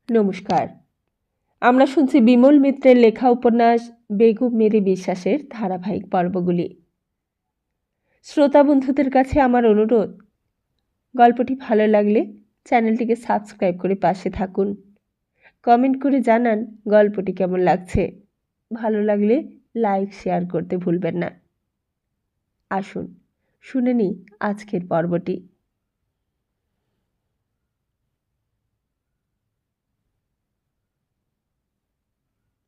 নমস্কার। আমরা শুনছি বিমল মিত্রের লেখা উপন্যাস বেগম মেরি বিশ্বাসের ধারাবাহিক পর্বগুলি। শ্রোতা বন্ধুদের কাছে আমার অনুরোধ, গল্পটি ভালো লাগলে চ্যানেলটিকে সাবস্ক্রাইব করে পাশে থাকুন। কমেন্ট করে জানান গল্পটি কেমন লাগছে। ভালো লাগলে লাইক শেয়ার করতে ভুলবেন না। আসুন শুনে নিই আজকের পর্বটি।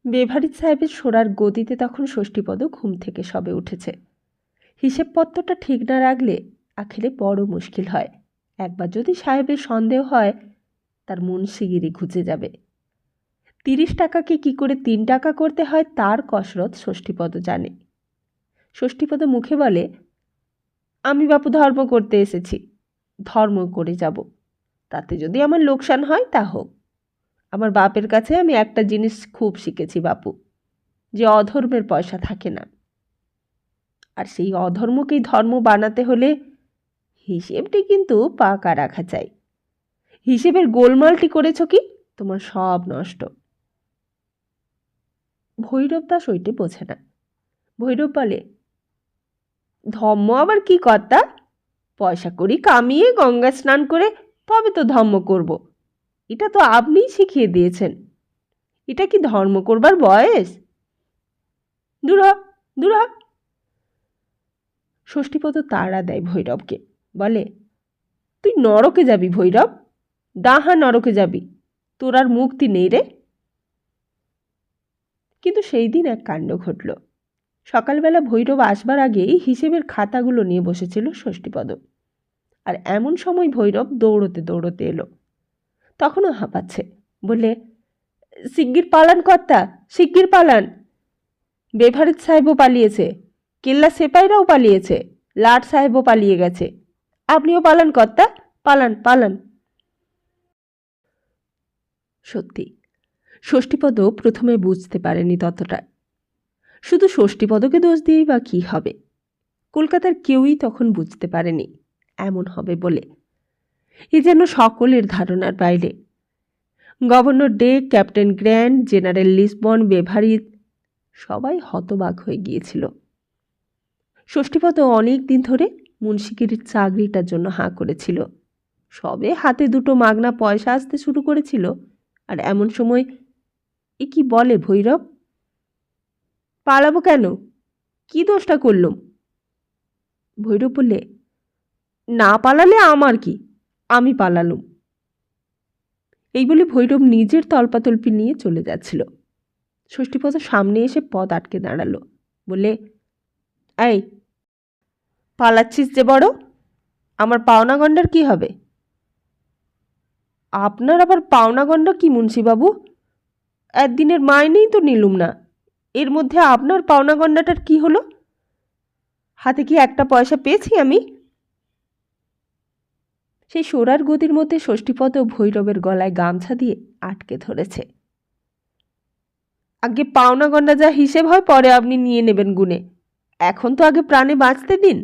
বেভারিজ সাহেবের সোরার গদিতে তখন ষষ্ঠীপদ ঘুম থেকে সবে উঠেছে। হিসেবপত্রটা ঠিক না রাখলে আখেরে বড় মুশকিল হয়। একবার যদি সাহেবের সন্দেহ হয়, তার মুন্সিগিরি ঘুচে যাবে। 30 টাকাকে কি করে 3 টাকা করতে হয় তার কসরত ষষ্ঠীপদ জানে। ষষ্ঠীপদ মুখে বলে, আমি বাপু ধর্ম করতে এসেছি, ধর্ম করে যাব, তাতে যদি আমার লোকসান হয় তা হোক। আমার বাপের কাছে আমি একটা জিনিস খুব শিখেছি বাপু, যে অধর্মের পয়সা থাকে না। আর সেই অধর্মকেই ধর্ম বানাতে হলে হিসেবটি কিন্তু পাকা রাখা চাই। হিসেবের গোলমালটি করেছ কি, তোমার সব নষ্ট। ভৈরব দাস ওইটি বোঝে না। ভৈরব বলে, ধর্ম আবার কি কর্তা? পয়সা করি কামিয়ে গঙ্গা স্নান করে তবে তো ধর্ম করব। এটা তো আপনিই শিখিয়ে দিয়েছেন। এটা কি ধর্ম করবার বয়স? দূর হ, দূর হ। ষষ্ঠীপদ তাড়া দেয় ভৈরবকে, বলে, তুই নরকে যাবি ভৈরব, ডাহা নরকে যাবি, তোর আর মুক্তি নেই রে। কিন্তু সেই দিন এক কাণ্ড ঘটল। সকালবেলা ভৈরব আসবার আগেই হিসেবের খাতাগুলো নিয়ে বসেছিল ষষ্ঠীপদ। আর এমন সময় ভৈরব দৌড়তে দৌড়তে এলো। তখনও হাঁপাচ্ছে। বললে, শিগগির পালান কর্তা, শিগগির পালান। বেভারেজ সাহেবও পালিয়েছে, কেল্লা সেপাইরাও পালিয়েছে, লাট সাহেবও পালিয়ে গেছে। আপনিও পালান কর্তা, পালান পালান। সত্যি ষষ্ঠীপদ প্রথমে বুঝতে পারেনি ততটা। শুধু ষষ্ঠীপদকে দোষ দিয়েই বা কী হবে? কলকাতার কেউই তখন বুঝতে পারেনি এমন হবে বলে। এ যেন সকলের ধারণার বাইরে। Governor day, captain grand, general Lisbon, beverage সবাই হতবাক হয়ে গিয়েছিল। ষষ্ঠীপদ অনেক দিন ধরে মুন্সিগিরির চাকরিটার জন্য হাঁ করেছিল। সবে হাতে দুটো মাগনা পয়সা আসতে শুরু করেছিল। আর এমন সময় এ কি বলে ভৈরব, পালাবো কেন? কি দোষটা করলুম? ভৈরব বললে, না পালালে আমার কি, আমি পালালুম। এই বলে ভৈরব নিজের তল্পাতল্পি নিয়ে চলে যাচ্ছিল। ষষ্ঠীপদ সামনে এসে পথ আটকে দাঁড়ালো। বলে, এই পালাচ্ছিস যে বড়, আমার পাওনা গন্ডার কি হবে? আপনার আবার পাওনা গন্ডা কি মুন্সিবাবু? একদিনের মাইনেই তো নিলুম না, এর মধ্যে আপনার পাওনা গন্ডাটার কি হলো? হাতে কি একটা পয়সা পেয়েছি আমি? সেই সোরার গদির মধ্যে ষষ্ঠীপদ ভৈরবের গলায় গামছা দিয়ে আটকে ধরেছে। আগে পাওনা গন্ডা যা হিসেব হয় পরে আপনি নিয়ে নেবেন গুনে, এখন তো আগে প্রাণে বাঁচতে দিন।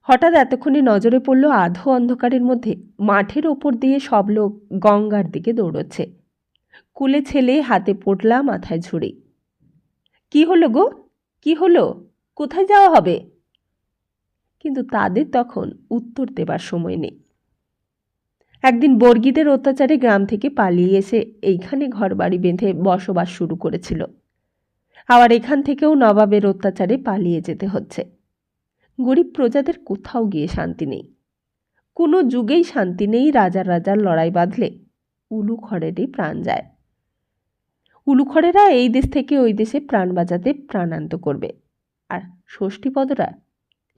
হঠাৎ এতক্ষণে নজরে পড়ল আধো অন্ধকারের মধ্যে মাঠের ওপর দিয়ে সব লোক গঙ্গার দিকে দৌড়চ্ছে। কুলে ছেলে, হাতে পোটলা, মাথায় ঝুড়ি। কি হলো গো, কি হলো, কোথায় যাওয়া হবে? কিন্তু তাদের তখন উত্তর দেবার সময় নেই। একদিন বর্গীদের অত্যাচারে গ্রাম থেকে পালিয়ে এসে এইখানে ঘরবাড়ি বেঁধে বসবাস শুরু করেছিল। আবার এখান থেকেও নবাবের অত্যাচারে পালিয়ে যেতে হচ্ছে। গরিব প্রজাদের কোথাও গিয়ে শান্তি নেই। কোনো যুগেই শান্তি নেই। রাজার রাজার লড়াই বাঁধলে উলুখড়েরই প্রাণ যায়। উলুখড়েরা এই দেশ থেকে ওই দেশে প্রাণ বাঁচাতে প্রাণান্ত করবে। আর ষষ্ঠীপদরা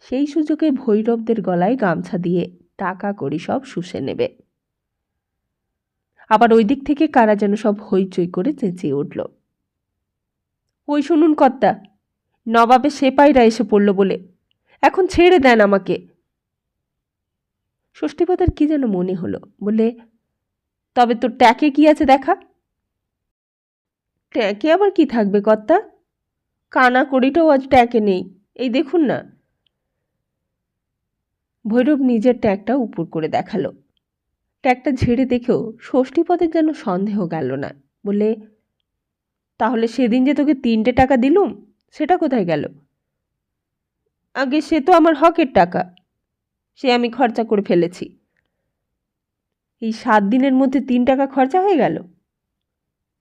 সেই সুযোগে ভৈরবদের গলায় গামছা দিয়ে টাকা করি সব শুষে নেবে। আবার ওই দিক থেকে কারা যেন সব হইচই করে চেঁচিয়ে উঠল, ওই শুনুন কর্তা, নবাবের সেপাইরা এসে পড়ল বলে, এখন ছেড়ে দেন আমাকে। ষষ্ঠীপদের কি যেন মনে হলো। বলে, তবে তোর ট্যাকে কি আছে দেখা। ট্যাকে আবার কি থাকবে কর্তা? কানা কড়িটাও আজ ট্যাকে নেই, এই দেখুন না। ভৈরব নিজের ট্যাগটা উপর করে দেখালো। ট্যাগটা ঝেড়ে দেখেও ষষ্ঠীপদের যেন সন্দেহ গেল না। বলে, তাহলে সেদিন যে তোকে 3টে টাকা দিলুম সেটা কোথায় গেল? আগে সে তো আমার হকের টাকা, সে আমি খরচা করে ফেলেছি। এই 7 দিনের মধ্যে 3 টাকা খরচা হয়ে গেল।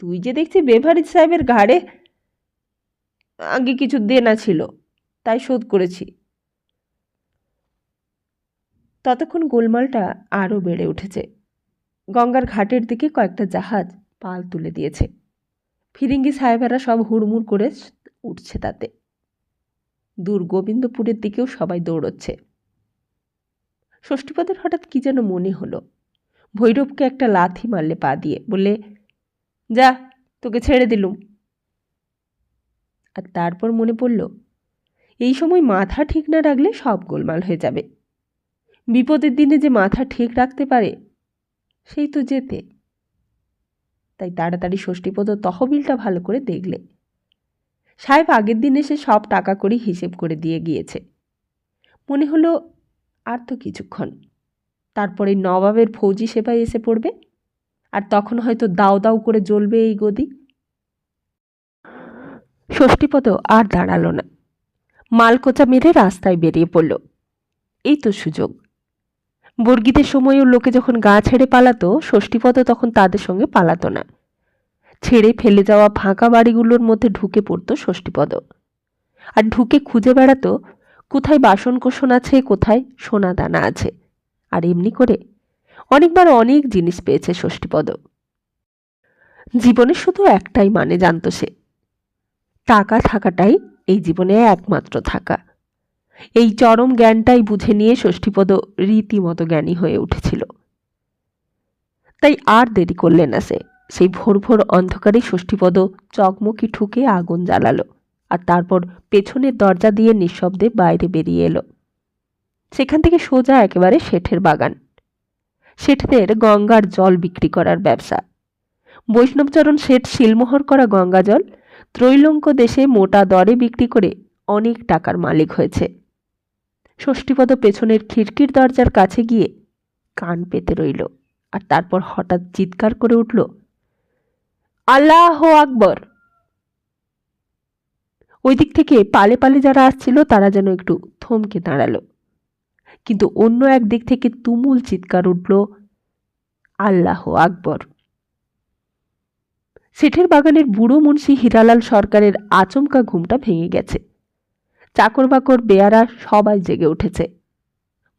তুই যে দেখছি বেভারিজ সাহেবের ঘাড়ে আগে কিছু দেনা ছিল, তাই শোধ করেছি। ততক্ষণ গোলমালটা আরও বেড়ে উঠেছে। গঙ্গার ঘাটের দিকে কয়েকটা জাহাজ পাল তুলে দিয়েছে। ফিরিঙ্গি সাহেবেরা সব হুড়মুড় করে উঠছে তাতে। দূর গোবিন্দপুরের দিকেও সবাই দৌড়চ্ছে। ষষ্ঠীপদের হঠাৎ কি যেন মনে হলো। ভৈরবকে একটা লাথি মারলে পা দিয়ে, বলে, যা, তোকে ছেড়ে দিলুম। আর তারপর মনে পড়ল, এই সময় মাথা ঠিক না রাখলে সব গোলমাল হয়ে যাবে। বিপদের দিনে যে মাথা ঠিক রাখতে পারে সেই তো যেতে। তাই তাড়াতাড়ি ষষ্ঠীপদ তহবিলটা ভালো করে দেখলে। সাহেব আগের দিন এসে সব টাকা করে হিসেব করে দিয়ে গিয়েছে। মনে হলো আর তো কিছুক্ষণ, তারপরে নবাবের ফৌজি সেবায় এসে পড়বে, আর তখন হয়তো দাও দাও করে জ্বলবে এই গদি। ষষ্ঠীপদ আর দাঁড়ালো না, মালকোচা মেরে রাস্তায় বেরিয়ে পড়ল। এই তো সুযোগ। বর্গীদের সময়ও লোকে যখন গা ছেড়ে পালাতো, ষষ্ঠীপদ তখন তাদের সঙ্গে পালাতো না। ছেড়ে ফেলে যাওয়া ফাঁকা বাড়িগুলোর মধ্যে ঢুকে পড়তো ষষ্ঠীপদ, আর ঢুকে খুঁজে বেড়াতো কোথায় বাসনকোসন আছে, কোথায় সোনা দানা আছে। আর এমনি করে অনেকবার অনেক জিনিস পেয়েছে ষষ্ঠীপদ। জীবনে শুধু একটাই মানে জানত সে, টাকা থাকাটাই এই জীবনে একমাত্র থাকা। এই চরম জ্ঞানটাই বুঝে নিয়ে ষষ্ঠীপদ রীতিমতো জ্ঞানী হয়ে উঠেছিল। তাই আর দেরি করলে না সে। সেই ভোর ভোর অন্ধকারে ষষ্ঠীপদ চকমকি ঠুকে আগুন জ্বালালো, আর তারপর পেছনের দরজা দিয়ে নিঃশব্দে বাইরে বেরিয়ে এলো। সেখান থেকে সোজা একেবারে শেঠের বাগান। শেঠদের গঙ্গার জল বিক্রি করার ব্যবসা। বৈষ্ণবচরণ শেঠ শিলমোহর করা গঙ্গা জল ত্রৈলঙ্ক দেশে মোটা দরে বিক্রি করে অনেক টাকার মালিক হয়েছে। ষষ্ঠীপদ পেছনের খিড়কির দরজার কাছে গিয়ে কান পেতে রইল, আর তারপর হঠাৎ চিৎকার করে উঠল, আল্লাহ আকবর! ওই দিক থেকে পালে পালে যারা আসছিল তারা যেন একটু থমকে দাঁড়ালো। কিন্তু অন্য এক দিক থেকে তুমুল চিৎকার উঠল, আল্লাহ আকবর! শেঠের বাগানের বুড়ো মুন্সি হীরালাল সরকারের আচমকা ঘুমটা ভেঙে গেছে। চাকর বাকর বেয়ারা সবাই জেগে উঠেছে।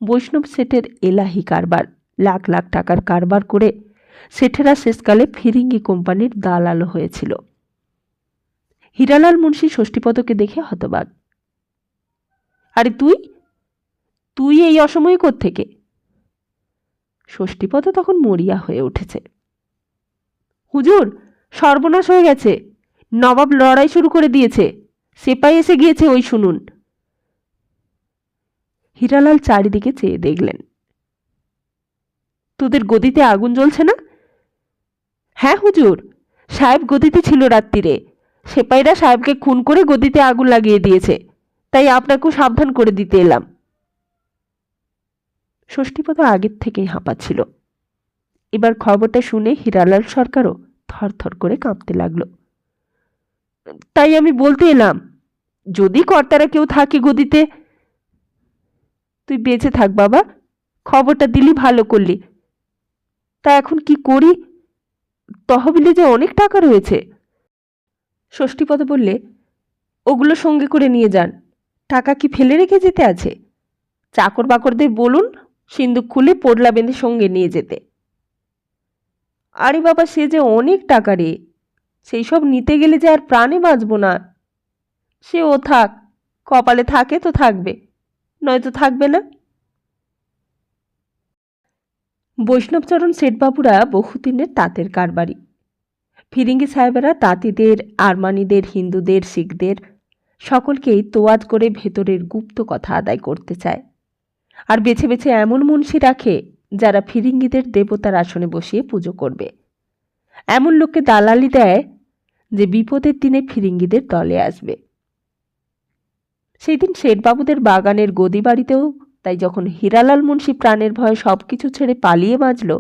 বৈষ্ণব শেঠের এলাহি কারবার, লাখ লাখ টাকার কারবার করে শেঠেরা শেষকালে ফিরিঙ্গি কোম্পানির দালালও হয়েছিল। হীরালাল মুন্সি ষষ্ঠীপদকে দেখে হতবাক। আরে তুই তুই এই অসময়ে কোত্থেকে? ষষ্ঠীপদ তখন মরিয়া হয়ে উঠেছে। হুজুর, সর্বনাশ হয়ে গেছে, নবাব লড়াই শুরু করে দিয়েছে, সেপাই এসে গিয়েছে, ওই শুনুন। হীরালাল চারিদিকে চেয়ে দেখলেন। তোদের গদিতে আগুন জ্বলছে না? হ্যাঁ হুজুর, সাহেব গদিতে ছিল রাত্রিরে, সেপাইরা সাহেবকে খুন করে গদিতে আগুন লাগিয়ে দিয়েছে, তাই আপনাকেও সাবধান করে দিতে এলাম। ষষ্ঠীপদ আগের থেকেই হাঁপাচ্ছিল। এবার খবরটা শুনে হীরালাল সরকারও থরথর করে কাঁপতে লাগলো। তাই আমি বলতে এলাম, যদি কর্তারা কেউ থাকে গদিতে। তুই বেঁচে থাক বাবা, খবরটা দিলি ভালো করলি। তা এখন কি করি? তহবিলে যে অনেক টাকা রয়েছে। ষষ্ঠীপদ বললে, ওগুলো সঙ্গে করে নিয়ে যান। টাকা কি ফেলে রেখে যেতে আছে? চাকর বাকরদের বলুন সিন্দুক খুলে পোডলা বেঁধে সঙ্গে নিয়ে যেতে। আরে বাবা, সে যে অনেক টাকা রে, সেই সব নিতে গেলে যে আর প্রাণে বাঁচব না। সে ও থাক, কপালে থাকে তো থাকবে, নয়তো থাকবে না। বৈষ্ণবচরণ শেঠবাবুরা বহুদিনের তাঁতের কারবারি। ফিরিঙ্গি সাহেবেরা তাঁতিদের, আরমানিদের, হিন্দুদের, শিখদের সকলকেই তোয়াজ করে ভেতরের গুপ্ত কথা আদায় করতে চায়, আর বেছে বেছে এমন মুন্সি রাখে যারা ফিরিঙ্গিদের দেবতার আসনে বসিয়ে পুজো করবে। এমন লোককে দালালি দেয় যে বিপদের দিনে ফিরিঙ্গিদের দলে আসবে। সেই দিন শেঠবাবুদের বাগানের গদি বাড়িতেও তাই যখন হীরালাল মুন্সি প্রাণের ভয়ে সব কিছু ছেড়ে পালিয়ে বাঁচল,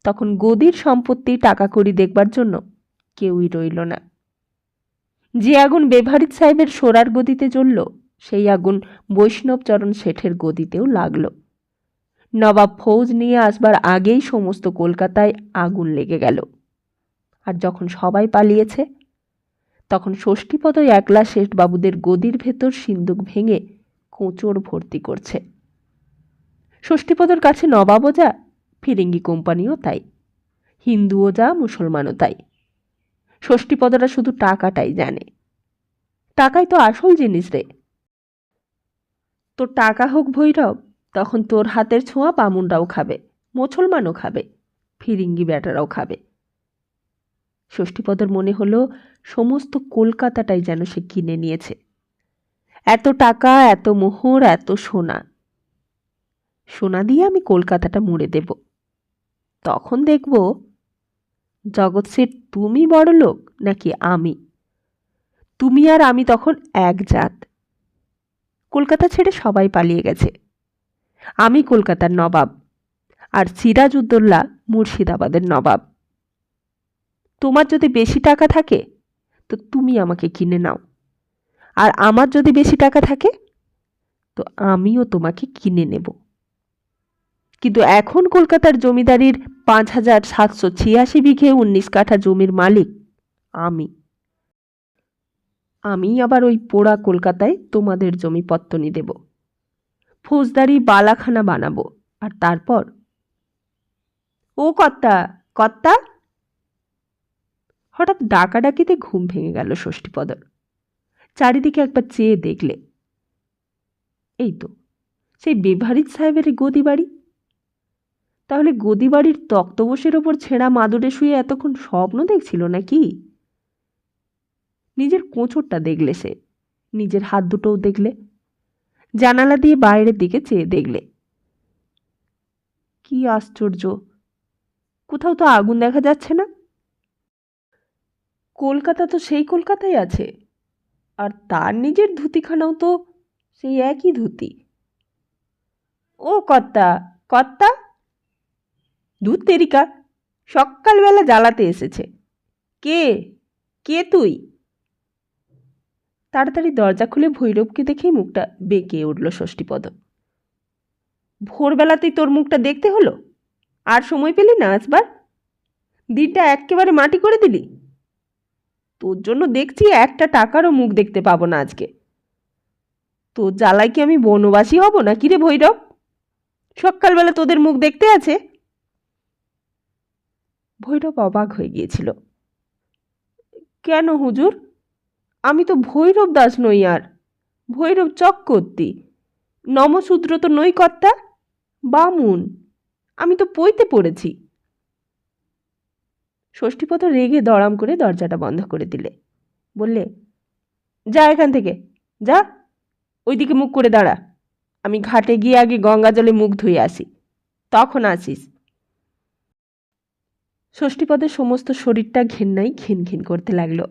তখন গদির সম্পত্তি টাকা কড়ি দেখবার জন্য কেউই রইল না। যে আগুন বেভারিজ সাহেবের সোরার গদিতে জ্বলল, সেই আগুন বৈষ্ণবচরণ শেঠের গদিতেও লাগল। নবাব ফৌজ নিয়ে আসবার আগেই সমস্ত কলকাতায় আগুন লেগে গেল। আর যখন সবাই পালিয়েছে, তখন ষষ্ঠীপদ একলা শেঠবাবুদের গদির ভেতর সিন্দুক ভেঙে কোঁচড় ভর্তি করছে। ষষ্ঠীপদর কাছে নবাবও যা, ফিরিঙ্গি কোম্পানিও তাই, হিন্দুও যা, মুসলমানও তাই। ষষ্ঠীপদরা শুধু টাকাটাই জানে। টাকাই তো আসল জিনিস রে। তোর টাকা হোক ভৈরব, তখন তোর হাতের ছোঁয়া বামুনরাও খাবে, মুসলমানও খাবে, ফিরিঙ্গি ব্যাটারাও খাবে। ষষ্ঠীপদর মনে হলো সমস্ত কলকাতাটাই যেন সে কিনে নিয়েছে। এত টাকা, এত মোহর, এত সোনা। সোনা দিয়ে আমি কলকাতাটা মুড়ে দেব। তখন দেখব জগৎ শেঠ তুমি বড় লোক নাকি আমি। তুমি আর আমি তখন এক জাত। কলকাতা ছেড়ে সবাই পালিয়ে গেছে। আমি কলকাতার নবাব, আর সিরাজউদ্দৌলা মুর্শিদাবাদের নবাব। তোমার যদি বেশি টাকা থাকে তো তুমি আমাকে কিনে নাও, আর আমার যদি বেশি টাকা থাকে তো আমিও তোমাকে কিনে নেব। কিন্তু এখন কলকাতার জমিদারির ৫,৭৮৬ বিঘে ১৯ কাঠা জমির মালিক আমি। আমি আবার ওই পোড়া কলকাতায় তোমাদের জমি পত্তনি দেব, ফৌজদারি বালাখানা বানাবো। আর তারপর ও কর্তা, কর্তা! হঠাৎ ডাকাডাকিতে ঘুম ভেঙে গেল ষষ্ঠীপদর। চারিদিকে একবার চেয়ে দেখলে, এই তো সেই বেভারিজ সাহেবের গদি বাড়ি। তাহলে গদি বাড়ির তক্তবসের ওপর ছেঁড়া মাদুরে শুয়ে এতক্ষণ স্বপ্ন দেখছিল নাকি? নিজের কোঁচড়টা দেখলে সে, নিজের হাত দুটোও দেখলে, জানালা দিয়ে বাইরের দিকে চেয়ে দেখলে। কি আশ্চর্য, কোথাও তো আগুন দেখা যাচ্ছে না। কলকাতা তো সেই কলকাতায় আছে, আর তার নিজের ধুতিখানাও তো সেই একই ধুতি। ও কর্তা, কর্তা! ধুত তেরিকা, সকালবেলা জ্বালাতে এসেছে। কে কে তুই? তাড়াতাড়ি দরজা খুলে ভৈরবকে দেখেই মুখটা বেঁকে উঠল ষষ্ঠীপদ। ভোরবেলাতেই তোর মুখটা দেখতে হলো? আর সময় পেলি না আসবার? দিনটা একেবারে মাটি করে দিলি। তোর জন্য দেখছি একটা টাকারও মুখ দেখতে পাবো না আজকে। তোর জ্বালায় কি আমি বনবাসী হব না কিরে ভৈরব? সকালবেলা তোদের মুখ দেখতে আছে? ভৈরব অবাক হয়ে গিয়েছিল। কেন হুজুর? আমি তো ভৈরব দাস নই, আর ভৈরব চক্রবর্তী। নমশূদ্র তো নই কর্তা, বামুন। আমি তো পইতে পড়েছি। ষষ্ঠীপদ রেগে দড়াম করে দরজাটা বন্ধ করে দিলে। বললে, যা এখান থেকে, যা ওইদিকে মুখ করে দাঁড়া। আমি ঘাটে গিয়ে আগে গঙ্গা জলে মুখ ধুয়ে আসি, তখন আসিস। ষষ্ঠীপদের সমস্ত শরীরটা ঘেন্নাই ঘিন ঘিন করতে লাগলো।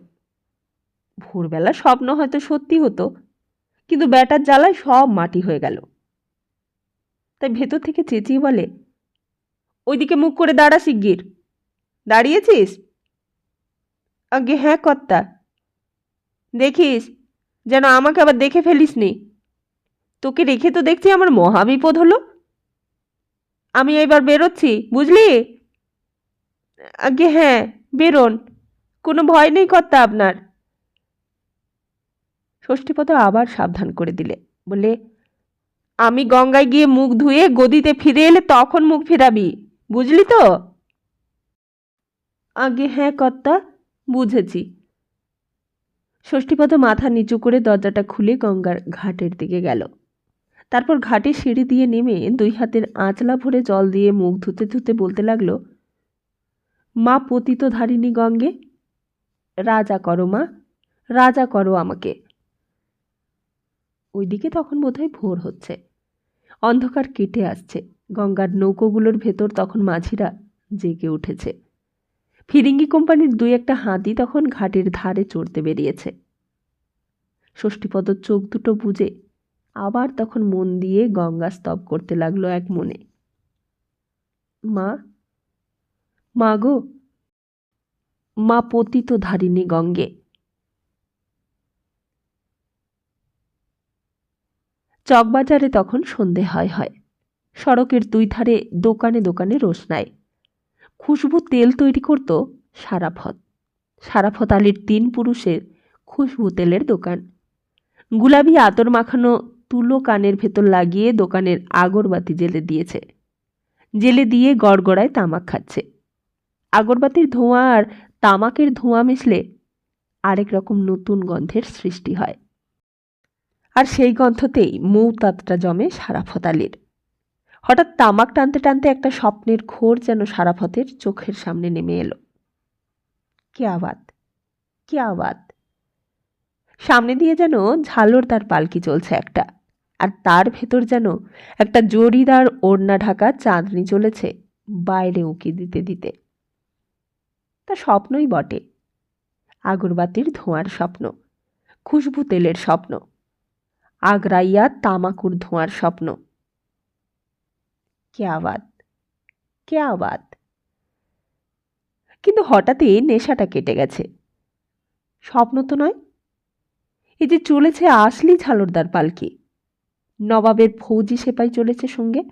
ভোরবেলা স্বপ্ন হয়তো সত্যি হতো, কিন্তু ব্যাটার জ্বালায় সব মাটি হয়ে গেল। তাই ভেতর থেকে চেঁচিয়ে বলে, ওইদিকে মুখ করে দাঁড়া শিগগির। দাঁড়িয়েছিস? আগে হ্যাঁ কর্তা। দেখিস যেন আমাকে আবার দেখে ফেলিস নি। তোকে রেখে তো দেখছি আমার মহাবিপদ হলো। আমি এবার বেরোচ্ছি, বুঝলি? আগে হ্যাঁ, বেরোন, কোনো ভয় নেই কর্তা আপনার। ষষ্ঠীপদ আবার সাবধান করে দিলে। বলে, আমি গঙ্গায় গিয়ে মুখ ধুয়ে গদিতে ফিরে এলে তখন মুখ ফেরাবি, বুঝলি তো? আগে হ্যাঁ কর্তা, বুঝেছি। ষষ্ঠীপদ মাথা নিচু করে দরজাটা খুলে গঙ্গার ঘাটের দিকে গেল। তারপর ঘাটে সিঁড়ি দিয়ে নেমে দুই হাতের আঁচলা ভরে জল দিয়ে মুখ ধুতে ধুতে বলতে লাগলো, মা পতিত ধারিণী গঙ্গে, রাজা করো মা, রাজা করো আমাকে। ওইদিকে তখন বোধহয় ভোর হচ্ছে, অন্ধকার কেটে আসছে। গঙ্গার নৌকোগুলোর ভেতর তখন মাঝিরা জেগে উঠেছে। ফিরিঙ্গি কোম্পানির দুই একটা হাতি তখন ঘাটের ধারে চড়তে বেরিয়েছে। ষষ্ঠীপদ চোখ দুটো বুজে আবার তখন মন দিয়ে গঙ্গা স্তব করতে লাগলো এক মনে। মা, মা গো, মা পতিত ধারিণী গঙ্গে। চকবাজারে তখন সন্ধে হয়। সড়কের দুই ধারে দোকানে দোকানে রোশনাই। খুশবু তেল তৈরি করত সারাফত। সারাফত আলীর 3 পুরুষের খুশবু তেলের দোকান। গুলাবি আতর মাখানো তুলো কানের ভেতর লাগিয়ে দোকানের আগরবাতি জ্বেলে দিয়েছে। জ্বেলে দিয়ে গড়গড়ায় তামাক খাচ্ছে। আগরবাতির ধোঁয়া আর তামাকের ধোঁয়া মিশলে আরেক রকম নতুন গন্ধের সৃষ্টি হয়। আর সেই গন্ধতেই মৌতাতটা জমে সারাফত আলীর। হঠাৎ তামাক টানতে টানতে একটা স্বপ্নের ঘোর যেন সারাফতের চোখের সামনে নেমে এলো। क्या बात। সামনে দিয়ে যেন ঝালরদার পালকি চলছে একটা, আর তার ভেতর যেন একটা জরিদার ওড়না ঢাকা চাঁদনি চলেছে বাইরে উঁকি দিতে দিতে। তা স্বপ্নই বটে। আগরবাতির ধোঁয়ার স্বপ্ন, খুশবু তেলের স্বপ্ন, আগ্রাইয়া তামাকুর ধোঁয়ার স্বপ্ন। क्या बात। কিন্তু হঠাৎই নেশাটা কেটে গেছে। স্বপ্ন তো নয়, এই যে চলেছে আসলি ঝালরদার পালকি। নবাবের ফৌজি সেপাই চলেছে সঙ্গে।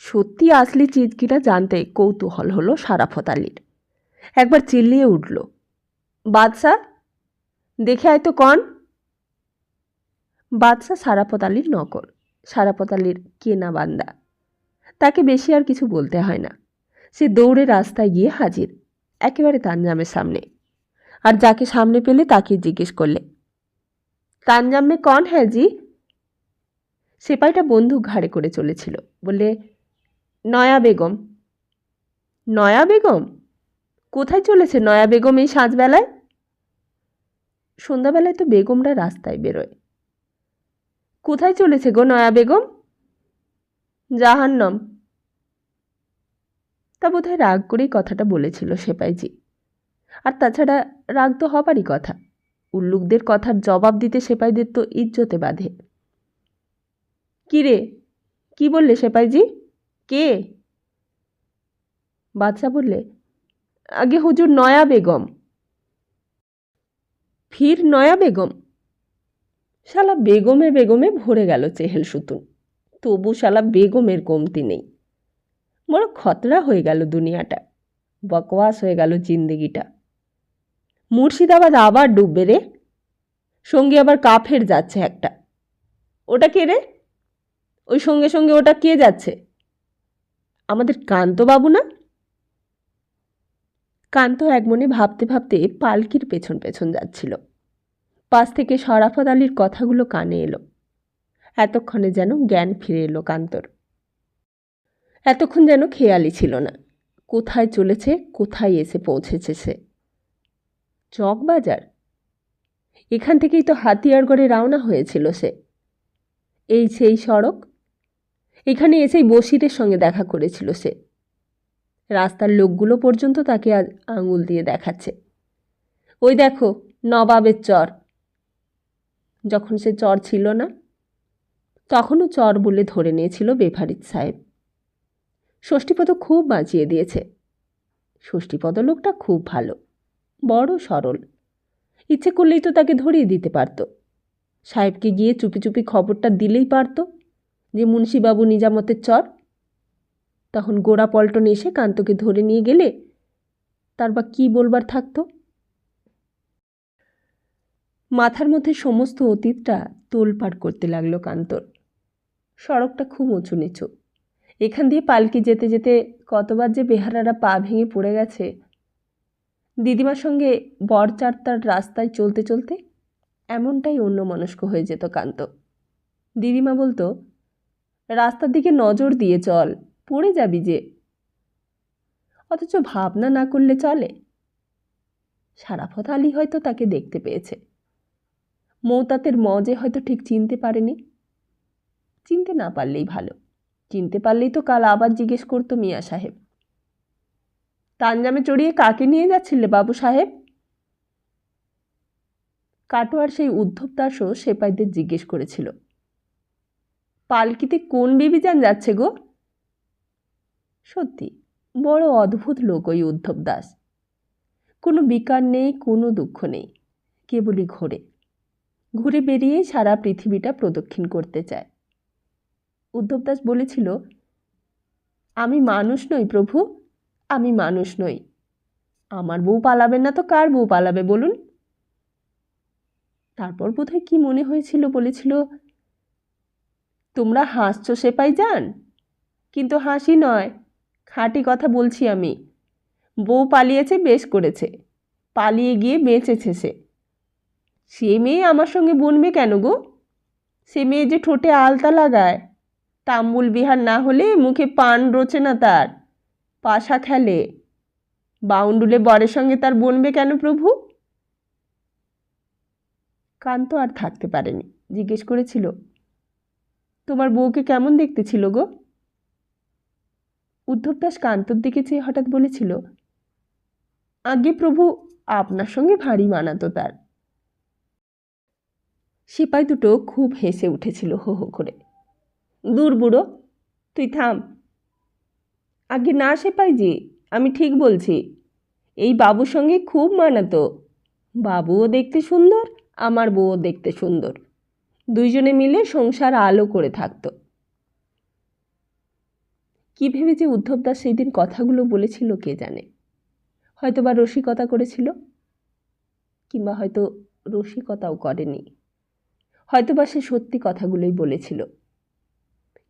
সত্যি আসলি চিজ কিনা জানতে কৌতূহল হলো সারাফত আলীর। একবার চিল্লিয়ে উঠল, বাদশা, দেখে আয় তো কন। বাদশা সারাফত আলীর নকল, সারাফত আলীর কেনা বান্দা। তাকে বেশি আর কিছু বলতে হয় না। সে দৌড়ে রাস্তায় গিয়ে হাজির, একেবারে তানজামের সামনে। আর যাকে সামনে পেলে তাকে জিজ্ঞেস করলে, তানজাম মে কন হ্যাঁ জি? সেপাইটা বন্দুক ঘাড়ে করে চলেছিল। বললে, নয়া বেগম। নয়া বেগম? কোথায় চলেছে নয়া বেগম এই সাঁঝবেলায়? সন্ধ্যাবেলায় তো বেগমরা রাস্তায় বেরোয়। কোথায় চলেছে গো নয়া বেগম? জাহান্নাম। তা বোধহয় রাগ করেই কথাটা বলেছিল সেপাইজি। আর তাছাড়া রাগ তো হবারই কথা। উল্লুকদের কথার জবাব দিতে সেপাইদের তো ইজ্জতে বাঁধে। কি রে, কি বললে সেপাইজি? কে? বাদশা বললে, আগে হুজুর নয়া বেগম। ফির নয়া বেগম? শালা বেগমে বেগমে ভরে গেল চেহেল সুতুন। তবু শালা বেগমের কমতি নেই। বড় খতরা হয়ে গেল দুনিয়াটা, বকওয়াস হয়ে গেল জিন্দেগিটা। মুর্শিদাবাদ আবার ডুববে রে। সঙ্গে আবার কাফের যাচ্ছে একটা। ওটা কে রে? ওই সঙ্গে সঙ্গে ওটা কে যাচ্ছে? আমাদের কান্তবাবু না? কান্ত এক মনে ভাবতে ভাবতে পালকির পেছন পেছন যাচ্ছিল। পাশ থেকে শরাফত আলীর কথাগুলো কানে এলো। এতক্ষণে যেন জ্ঞান ফিরে এলো কান্তর। এতক্ষণ যেন খেয়ালই ছিল না কোথায় চলেছে, কোথায় এসে পৌঁছেছে সে। চকবাজার? এখান থেকেই তো হাতিয়ারগড়ে রওনা হয়েছিল সে। এই সেই সড়ক। এখানে এসেই বশিরের সঙ্গে দেখা করেছিল সে। রাস্তার লোকগুলো পর্যন্ত তাকে আজ আঙুল দিয়ে দেখাচ্ছে, ওই দেখো নবাবের চর। যখন সে চর ছিল না, তখনও চর বলে ধরে নিয়েছিল বেফারিদ সাহেব। ষষ্ঠীপদ খুব বাঁচিয়ে দিয়েছে। ষষ্ঠীপদ লোকটা খুব ভালো, বড় সরল। ইচ্ছে করলেই তো তাকে ধরিয়ে দিতে পারত। সাহেবকে গিয়ে চুপি চুপি খবরটা দিলেই পারত যে মুন্সিবাবু নিজামতের চর। তখন গোড়া পল্টন এসে কান্তকে ধরে নিয়ে গেলে তার বা কী বলবার থাকত। মাথার মধ্যে সমস্ত অতীতটা তোলপাড় করতে লাগলো কান্তর। সড়কটা খুব উঁচু নিচু। এখান দিয়ে পালকি যেতে যেতে কতবার যে বেহারারা পা ভেঙে পড়ে গেছে। দিদিমার সঙ্গে বরচারতার রাস্তায় চলতে চলতে এমনটাই অন্যমনস্ক হয়ে যেত কান্ত। দিদিমা বলতো, রাস্তার দিকে নজর দিয়ে চল, পড়ে যাবি যে। অথচ ভাবনা না করলে চলে। সারাফত আলী হয়তো তাকে দেখতে পেয়েছে। মৌতাতের মজে হয়তো ঠিক চিনতে পারেনি। চিনতে না পারলেই ভালো। চিনতে পারলেই তো কাল আবার জিজ্ঞেস করতো মিয়া সাহেব, তানজামে চড়িয়ে কাকে নিয়ে যাচ্ছিলে বাবু সাহেব? কাটোয়ার সেই উদ্ধব দাসও সেপাইদের জিজ্ঞেস করেছিল, পালকিতে কোন বিবিজান যাচ্ছে গো? সত্যি বড় অদ্ভুত লোক ওই উদ্ধব দাস। কোনো বিকার নেই, কোনো দুঃখ নেই, কেবলই ঘোরে। ঘুরে বেরিয়ে সারা পৃথিবীটা প্রদক্ষিণ করতে চায়। উদ্ধব দাস বলেছিল, আমি মানুষ নই প্রভু, আমি মানুষ নই। আমার বউ পালাবেন না তো কার বউ পালাবে বলুন? তারপর বোধহয় কি মনে হয়েছিল, বলেছিল, তোমরা হাসছো সেপাই যান, কিন্তু হাসি নয়, খাঁটি কথা বলছি আমি। বউ পালিয়েছে, বেশ করেছে, পালিয়ে গিয়ে বেঁচেছে সে। সে মেয়ে আমার সঙ্গে বনবে কেন গো? সে মেয়ে যে ঠোঁটে আলতা লাগায়, তাম্বুল বিহার না হলে মুখে পান রোচে না তার, পাশা খেলে, বাউন্ডুলে বরের সঙ্গে তার বনবে কেন প্রভু? কান্ত আর থাকতে পারেনি, জিজ্ঞেস করেছিল, তোমার বউকে কেমন দেখতে ছিল গো? উদ্ধব দাস কান্তর দিকে চেয়ে হঠাৎ বলেছিল, আগে প্রভু, আপনার সঙ্গে ভারী মানাতো তার। সিপাই দুটো খুব হেসে উঠেছিল হো হো করে। দূর বুড়ো, তুই থাম। আগে না সেপাইজি, আমি ঠিক বলছি, এই বাবুর সঙ্গে খুব মানাতো। বাবুও দেখতে সুন্দর, আমার বউও দেখতে সুন্দর, দুইজনে মিলে সংসার আলো করে থাকতো। কি ভেবে যে উদ্ধব দাস সেই দিন কথাগুলো বলেছিল কে জানে। হয়তো বা রসিকতা করেছিল, কিংবা হয়তো রসিকতাও করেনি, হয়তো বা সে সত্যি কথাগুলোই বলেছিল।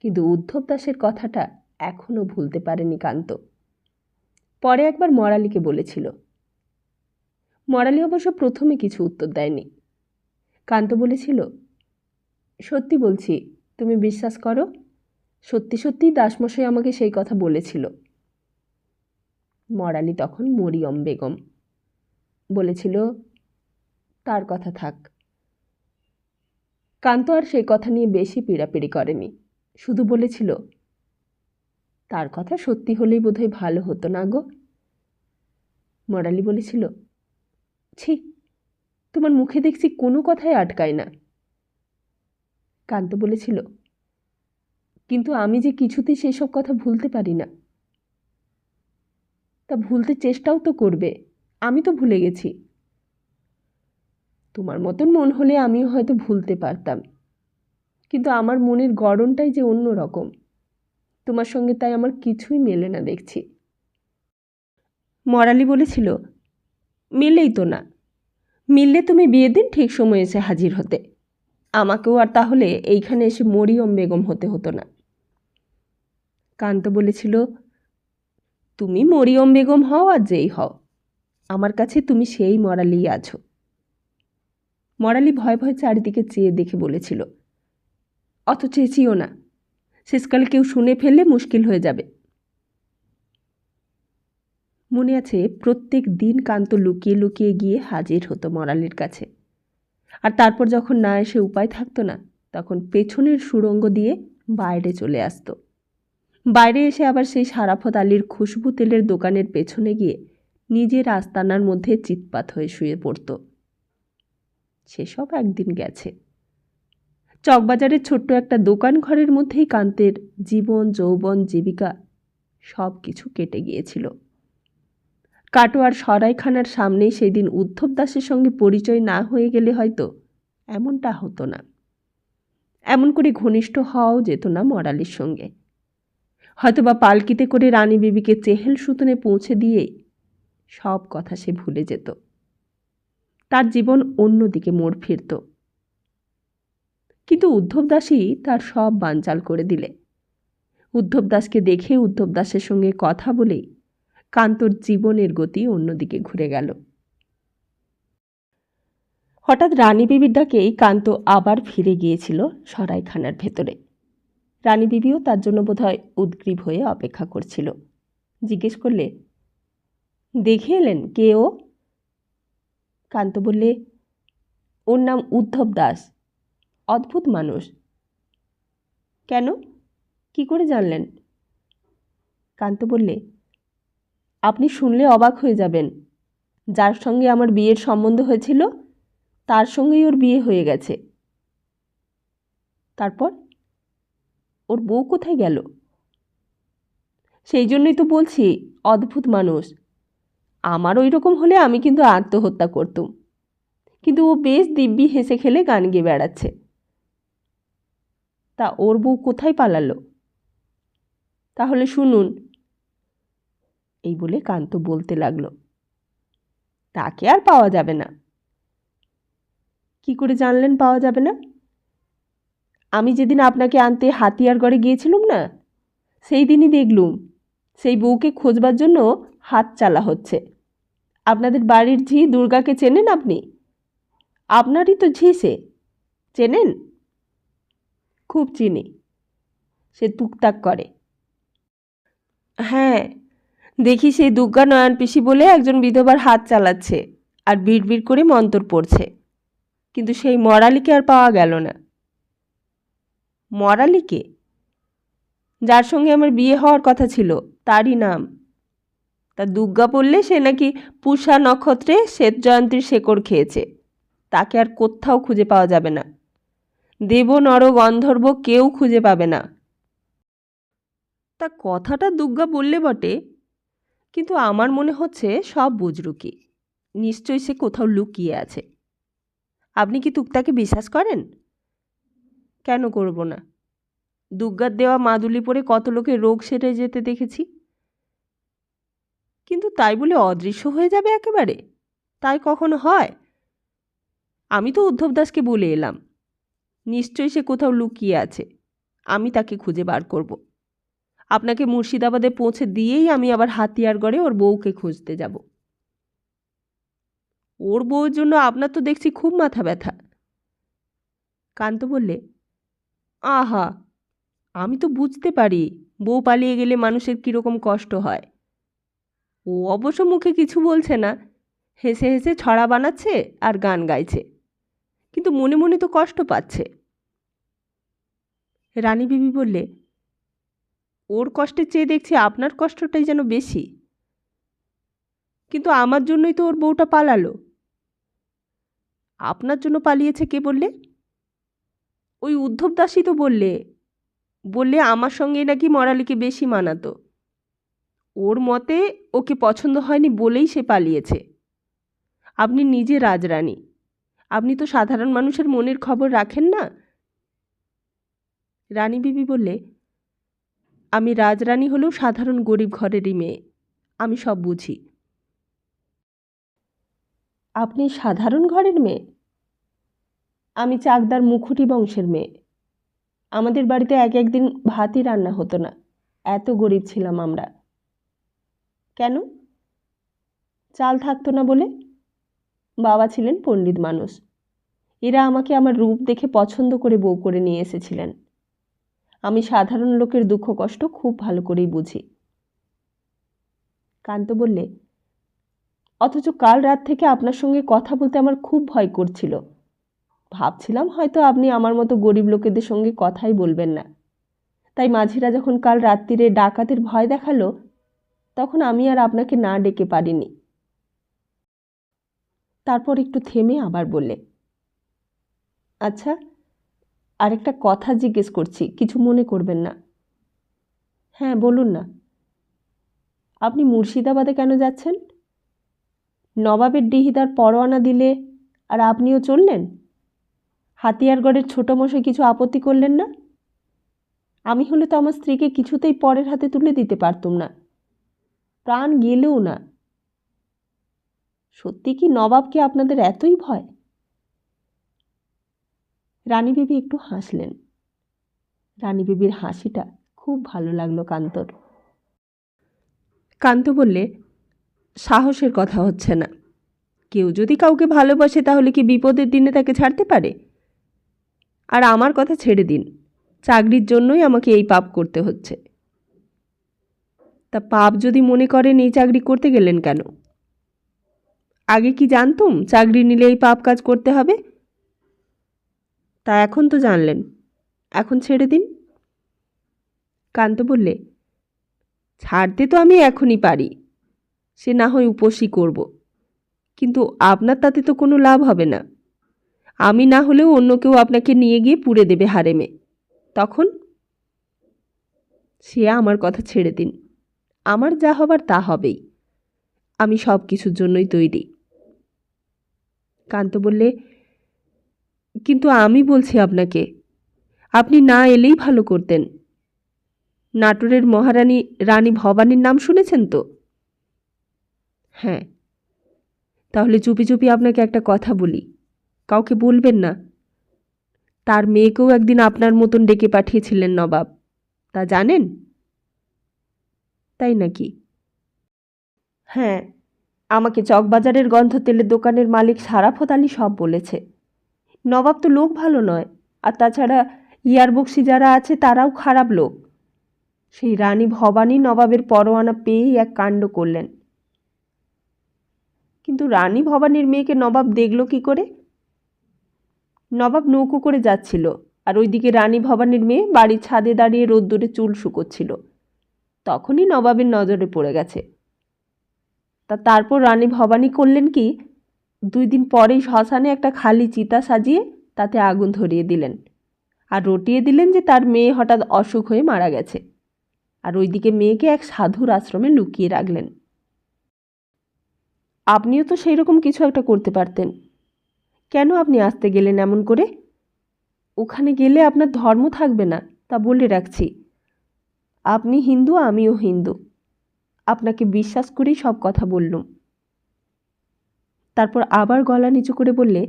কিন্তু উদ্ধব দাসের কথাটা এখনও ভুলতে পারেনি কান্ত। পরে একবার মরালিকে বলেছিল। মরালি অবশ্য প্রথমে কিছু উত্তর দেয়নি। কান্ত বলেছিল, সত্যি বলছি, তুমি বিশ্বাস করো, সত্যি সত্যি দাসমশাই আমাকে সেই কথা বলেছিল। মরালি তখন মরিয়ম বেগম বলেছিল, তার কথা থাক। কান্ত আর সেই কথা নিয়ে বেশি পীড়াপিড়ি করেনি, শুধু বলেছিল, তার কথা সত্যি হলেই বোধহয় ভালো হতো না গো। মরালি বলেছিল, ছি, তোমার মুখে দেখছি কোনো কথাই আটকায় না। কান্ত বলেছিল, কিন্তু আমি যে কিছুতেই সেসব কথা ভুলতে পারি না। তা ভুলতে চেষ্টাও তো করবে, আমি তো ভুলে গেছি। তোমার মতন মন হলে আমিও হয়তো ভুলতে পারতাম, কিন্তু আমার মনের গড়নটাই যে অন্য রকম। তোমার সঙ্গে তাই আমার কিছুই মেলে না দেখছি। মরালি বলেছিল, মিললেই তো না, মিললে তুমি বিয়ের দিন ঠিক সময় এসে হাজির হতে, আমাকেও আর তাহলে এইখানে এসে মরিয়ম বেগম হতে হতো না। কান্ত বলেছিল, তুমি মরিয়ম বেগম হও আর যেই হও, আমার কাছে তুমি সেই মরালিই আছো। মরালি ভয় ভয় চারিদিকে চেয়ে দেখে বলেছিল, অত চেঁচিও না, শেষকালে কেউ শুনে ফেললে মুশকিল হয়ে যাবে। মনে আছে, প্রত্যেক দিন কান্ত লুকিয়ে লুকিয়ে গিয়ে হাজির হতো মরালির কাছে, আর তারপর যখন না এসে উপায় থাকতো না, তখন পেছনের সুড়ঙ্গ দিয়ে বাইরে চলে আসতো। বাইরে এসে আবার সেই সারাফত আলীর খুশবু তেলের দোকানের পেছনে গিয়ে নিজের আস্তানার মধ্যে চিৎপাত হয়ে শুয়ে পড়ত। সেসব একদিন গেছে। চকবাজারের ছোট্ট একটা দোকান ঘরের মধ্যেই কান্তের জীবন, যৌবন, জীবিকা সব কিছু কেটে গিয়েছিল। কাটোয়ার সরাইখানার সামনেই সেদিন উদ্ধব দাসের সঙ্গে পরিচয় না হয়ে গেলে হয়তো এমনটা হতো না। এমন করে ঘনিষ্ঠ হওয়াও যেত না মরালির সঙ্গে। হয়তোবা পালকিতে করে রানী বিবিকে চেহেল সুতনে পৌঁছে দিয়ে সব কথা সে ভুলে যেত। তার জীবন অন্যদিকে মোড় ফিরত। কিন্তু উদ্ধব দাসই তার সব বানচাল করে দিলে। উদ্ধব দাসকে দেখে, উদ্ধব দাসের সঙ্গে কথা বলেই কান্তর জীবনের গতি অন্যদিকে ঘুরে গেল। হঠাৎ রানী বিবির ডাকেই কান্ত আবার ফিরে গিয়েছিল সরাইখানার ভেতরে। রানী বিবিও তার জন্য বোধহয় উদ্গ্রীব হয়ে অপেক্ষা করছিল। জিজ্ঞেস করলে, দেখে এলেন কে ও? কান্ত বললে, ওর নাম উদ্ধব দাস, অদ্ভুত মানুষ। কেন, কি করে জানলেন? কান্ত বললে, আপনি শুনলে অবাক হয়ে যাবেন। যার সঙ্গে আমার বিয়ের সম্বন্ধ হয়েছিল তার সঙ্গেই ওর বিয়ে হয়ে গেছে। তারপর ওর বউ কোথায় গেল? সেই জন্যই তো বলছি, অদ্ভুত মানুষ। আমার ওই রকম হলে আমি কিন্তু আত্মহত্যা করতুম, কিন্তু ও বেশ দিব্যি হেসে খেলে গান গেয়ে বেড়াচ্ছে। তা ওর বউ কোথায় পালালো? তাহলে শুনুন। এই বলে কান্ত বলতে লাগলো, তাকে আর পাওয়া যাবে না। কি করে জানলেন পাওয়া যাবে না? আমি যেদিন আপনাকে আনতে হাতিয়ারগড়ে গিয়েছিলুম না, সেই দিনই দেখলুম সেই বউকে খোঁজবার জন্য হাত চালা হচ্ছে। আপনাদের বাড়ির ঝি দুর্গাকে চেনেন আপনি? আপনারই তো ঝি সে, চেনেন? খুব চিনি, সে টুকটাক করে। হ্যাঁ, দেখি সেই দুর্গা নয়ন পিসি বলে একজন বিধবার হাত চালাচ্ছে আর বিড়বিড় করে মন্তর পড়ছে, কিন্তু সেই মরালিকে আর পাওয়া গেল না। মরালিকে? যার সঙ্গে আমার বিয়ে হওয়ার কথা ছিল, তারই নাম। তা দুর্গা বললে সে নাকি পুষা নক্ষত্রে শ্বেত জয়ন্তীর শেকড় খেয়েছে, তাকে আর কোথাও খুঁজে পাওয়া যাবে না। দেব নর গন্ধর্ব কেউ খুঁজে পাবে না। তা কথাটা দুর্গা বললে বটে, কিন্তু আমার মনে হচ্ছে সব বুজরুকি, নিশ্চয়ই সে কোথাও লুকিয়ে আছে। আপনি কি তুকতাকে বিশ্বাস করেন? কেন করব না? দুর্গার দেওয়া মাদুলি পরে কত লোকে রোগ সেরে যেতে দেখেছি। কিন্তু তাই বলে অদৃশ্য হয়ে যাবে একেবারে? তাই কখনো হয়? আমি তো উদ্ধব দাসকে বলে এলাম, নিশ্চয়ই সে কোথাও লুকিয়ে আছে, আমি তাকে খুঁজে বার করব। আপনাকে মুর্শিদাবাদে পৌঁছে দিয়েই আমি আবার হাতিয়ারগড়ে ওর বউকে খুঁজতে যাব। ওর বউয়ের জন্য আপনার তো দেখছি খুব মাথা ব্যথা। কান্ত বললে, আহা, আমি তো বুঝতে পারি বউ পালিয়ে গেলে মানুষের কীরকম কষ্ট হয়। ও অবশ্য মুখে কিছু বলছে না, হেসে হেসে ছড়া বানাচ্ছে আর গান গাইছে, কিন্তু মনে মনে তো কষ্ট পাচ্ছে। রানী বিবি বললে, ওর কষ্টের চেয়ে দেখছি আপনার কষ্টটাই যেন বেশি। কিন্তু আমার জন্যই তো ওর বউটা পালালো। আপনার জন্য পালিয়েছে কে বললে? ওই উদ্ধব দাসই তো বললে আমার সঙ্গে নাকি মরালিকে বেশি মানাতো। ওর মতে ওকে পছন্দ হয়নি বলেই সে পালিয়েছে। আপনি নিজে রাজরানী, আপনি তো সাধারণ মানুষের মনের খবর রাখেন না। রানী বিবি বললে, আমি রাজরানী হলেও সাধারণ গরিব ঘরেরই মেয়ে, আমি সব বুঝি। আপনি সাধারণ ঘরের মেয়ে? আমি চাকদার মুখুটি বংশের মেয়ে। আমাদের বাড়িতে এক একদিন ভাতই রান্না হতো না, এত গরিব ছিলাম আমরা। কেন? চাল থাকতো না বলে। বাবা ছিলেন পণ্ডিত মানুষ, এরা আমাকে আমার রূপ দেখে পছন্দ করে বউ করে নিয়ে এসেছিলেন। আমি সাধারণ লোকের দুঃখ কষ্ট খুব ভালো করেই বুঝি। কান্ত বললে, অথচ কাল রাত থেকে আপনার সঙ্গে কথা বলতে আমার খুব ভয় করছিল। ভাবছিলাম হয়তো আপনি আমার মতো গরিব লোকেদের সঙ্গে কথাই বলবেন না, তাই মাঝিরা যখন কাল রাত্রিরে ডাকাতের ভয় দেখালো, তখন আমি আর আপনাকে না ডেকে পারিনি। তারপর একটু থেমে আবার বললে, আচ্ছা, আরেকটা কথা জিজ্ঞেস করছি, কিছু মনে করবেন না। হ্যাঁ, বলুন না। আপনি মুর্শিদাবাদে কেন যাচ্ছেন? নবাবের ডিহিদার পরোয়ানা দিলে আর আপনিও চললেন? হাতিয়ারগড়ের ছোট মশাই কিছু আপত্তি করলেন না? আমি হলে তো আমার স্ত্রীকে কিছুতেই পরের হাতে তুলে দিতে পারতুম না, প্রাণ গেলেও না। সত্যি কি নবাবকে আপনাদের এতই ভয়? রানী বিবি একটু হাসলেন। রানী বিবির হাসিটা খুব ভালো লাগলো কান্তর। কান্ত বললে, সাহসের কথা হচ্ছে না। কেউ যদি কাউকে ভালোবাসে তাহলে কি বিপদের দিনে তাকে ছাড়তে পারে? আর আমার কথা ছেড়ে দিন, চাকরির জন্যই আমাকে এই পাপ করতে হচ্ছে। তা পাপ যদি মনে করেন এই চাকরি করতে গেলেন কেন? আগে কি জানতুম চাকরি নিলে এই পাপ কাজ করতে হবে? তা এখন তো জানলেন, এখন ছেড়ে দিন। কান্ত বললে, ছাড়তে তো আমি এখনই পারি, সে না হয় উপোসই করব, কিন্তু আপনার তাতে তো কোনো লাভ হবে না। আমি না হলেও অন্য কেউ আপনাকে নিয়ে গিয়ে পুড়ে দেবে হারেমে। তখন? সে আমার কথা ছেড়ে দিন, আমার যা হবার তা হবেই, আমি সব কিছুর জন্যই তৈরি। কান্ত বললে, কিন্তু আমি বলছি আপনাকে, আপনি না এলেই ভালো করতেন। নাটোরের মহারানী রানী ভবানীর নাম শুনেছেন তো? হ্যাঁ। তাহলে চুপি চুপি আপনাকে একটা কথা বলি, কাউকে বলবেন না। তার মেয়েকেও একদিন আপনার মতন ডেকে পাঠিয়েছিলেন নবাব, তা জানেন? তাই নাকি? হ্যাঁ, আমাকে চকবাজারের গন্ধ তেলের দোকানের মালিক সারাফত আলী সব বলেছে। নবাব তো লোক ভালো নয়, আর তাছাড়া ইয়ারবক্সি যারা আছে তারাও খারাপ লোক। সেই রানী ভবানী নবাবের পরোয়ানা পেয়েই এক কাণ্ড করলেন। কিন্তু রানী ভবানীর মেয়েকে নবাব দেখল কি করে? নবাব নৌকো করে যাচ্ছিল, আর ওইদিকে রানী ভবানীর মেয়ে বাড়ির ছাদে দাঁড়িয়ে রোদ্দুরে চুল শুকোচ্ছিল। তখনই নবাবের নজরে পড়ে গেছে। তারপর রানী ভবানী করলেন কি, 2 দিন পরেই শ্মশানে একটা খালি চিতা সাজিয়ে তাতে আগুন ধরিয়ে দিলেন, আর রটিয়ে দিলেন যে তার মেয়ে হঠাৎ অসুখ হয়ে মারা গেছে, আর ওইদিকে মেয়েকে এক সাধুর আশ্রমে লুকিয়ে রাখলেন। আপনিও তো সেই রকম কিছু একটা করতে পারতেন। কেন আপনি আসতে গেলেন এমন করে? ওখানে গেলে আপনার ধর্ম থাকবে না, তা বলে রাখছি। আপনি হিন্দু, আমিও হিন্দু, আপনাকে বিশ্বাস করেই সব কথা বললুম। তারপর আবার গলা নিচু করে বললে,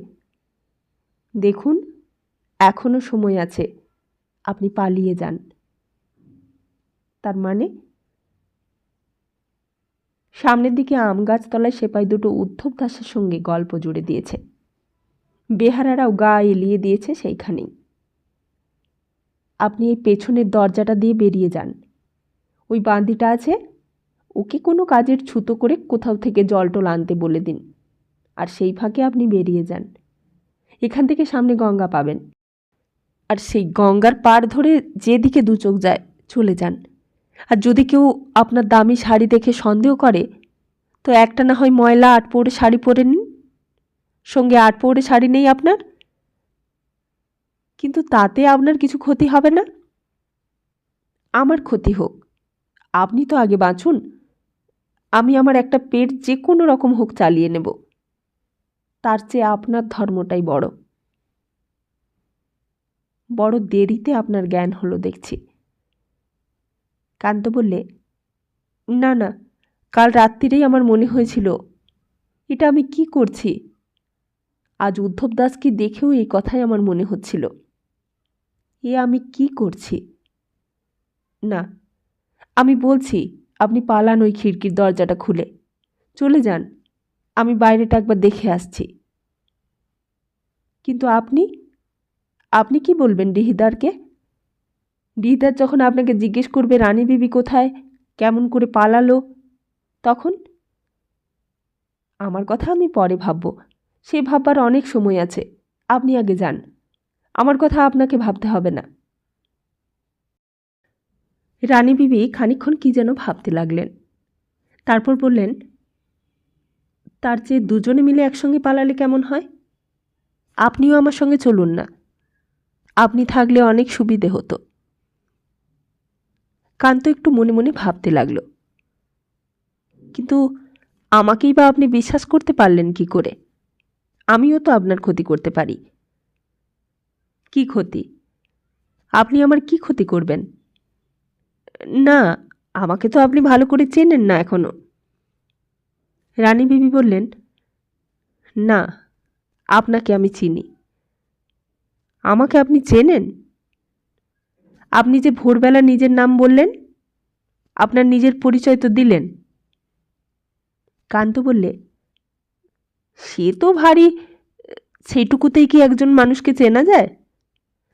দেখুন, এখনো সময় আছে, আপনি পালিয়ে যান। তার মানে? সামনের দিকে আম গাছতলায় সেপাই দুটো উদ্ধব দাসের সঙ্গে গল্প জুড়ে দিয়েছে। বেহারারাও গা এলিয়ে দিয়েছে সেইখানেই। আপনি এই পেছনের দরজাটা দিয়ে বেরিয়ে যান। ওই বান্দিটা আছে, ওকে কোনো কাজের ছুতো করে কোথাও থেকে জলটল আনতে বলে দিন, আর সেই ফাঁকে আপনি বেরিয়ে যান। এখান থেকে সামনে গঙ্গা পাবেন, আর সেই গঙ্গার পাড় ধরে যেদিকে 2 চোখ যায় চলে যান। আর যদি কেউ আপনার দামি শাড়ি দেখে সন্দেহ করে, তো একটা না হয় ময়লা 8 পৌড়ে শাড়ি পরে নিন। সঙ্গে 8 পৌড়ে শাড়ি নেই আপনার? কিন্তু তাতে আপনার কিছু ক্ষতি হবে না। আমার ক্ষতি হোক, আপনি তো আগে বাঁচুন। আমি আমার একটা পেট যে কোনো রকম হোক চালিয়ে নেব, তার চেয়ে আপনার ধর্মটাই বড়। বড় দেরিতে আপনার জ্ঞান হলো দেখছি। কান্ত বললে, না না, কাল রাত্রিরেই আমার মনে হয়েছিল এটা আমি কি করছি। আজ উদ্ধব দাসকে দেখেও এই কথাই আমার মনে হচ্ছিল, এ আমি কি করছি। না, আমি বলছি আপনি পালান ওই খিড়কির দরজাটা খুলে চলে যান। আমি বাইরেটা একবার দেখে আসছি। কিন্তু আপনি আপনি কি বলবেন ডিহিদারকে? ডিহিদার যখন আপনাকে জিজ্ঞেস করবে রানী বিবি কোথায়, কেমন করে পালালো, তখন? আমার কথা আমি পরে ভাবব, সে ভাববার অনেক সময় আছে। আপনি আগে যান, আমার কথা আপনাকে ভাবতে হবে না। রানী বিবি খানিকক্ষণ কি যেন ভাবতে লাগলেন, তারপর বললেন, তার চেয়ে দুজনে মিলে একসঙ্গে পালালে কেমন হয়? আপনিও আমার সঙ্গে চলুন না, আপনি থাকলে অনেক সুবিধে হতো। কান্ত একটু মনে মনে ভাবতে লাগল, কিন্তু আমাকেই বা আপনি বিশ্বাস করতে পারলেন কি করে? আমিও তো আপনার ক্ষতি করতে পারি। কি ক্ষতি? আপনি আমার কি ক্ষতি করবেন? না, আমাকে তো আপনি ভালো করে চেনেন না এখনো। রানী বিবি বললেন, না, আপনাকে আমি চিনি। আমাকে আপনি চেনেন? আপনি যে ভোরবেলা নিজের নাম বললেন, আপনার নিজের পরিচয় তো দিলেন। কান্ত বললে, সে তো ভারী, সেইটুকুতেই কি একজন মানুষকে চেনা যায়?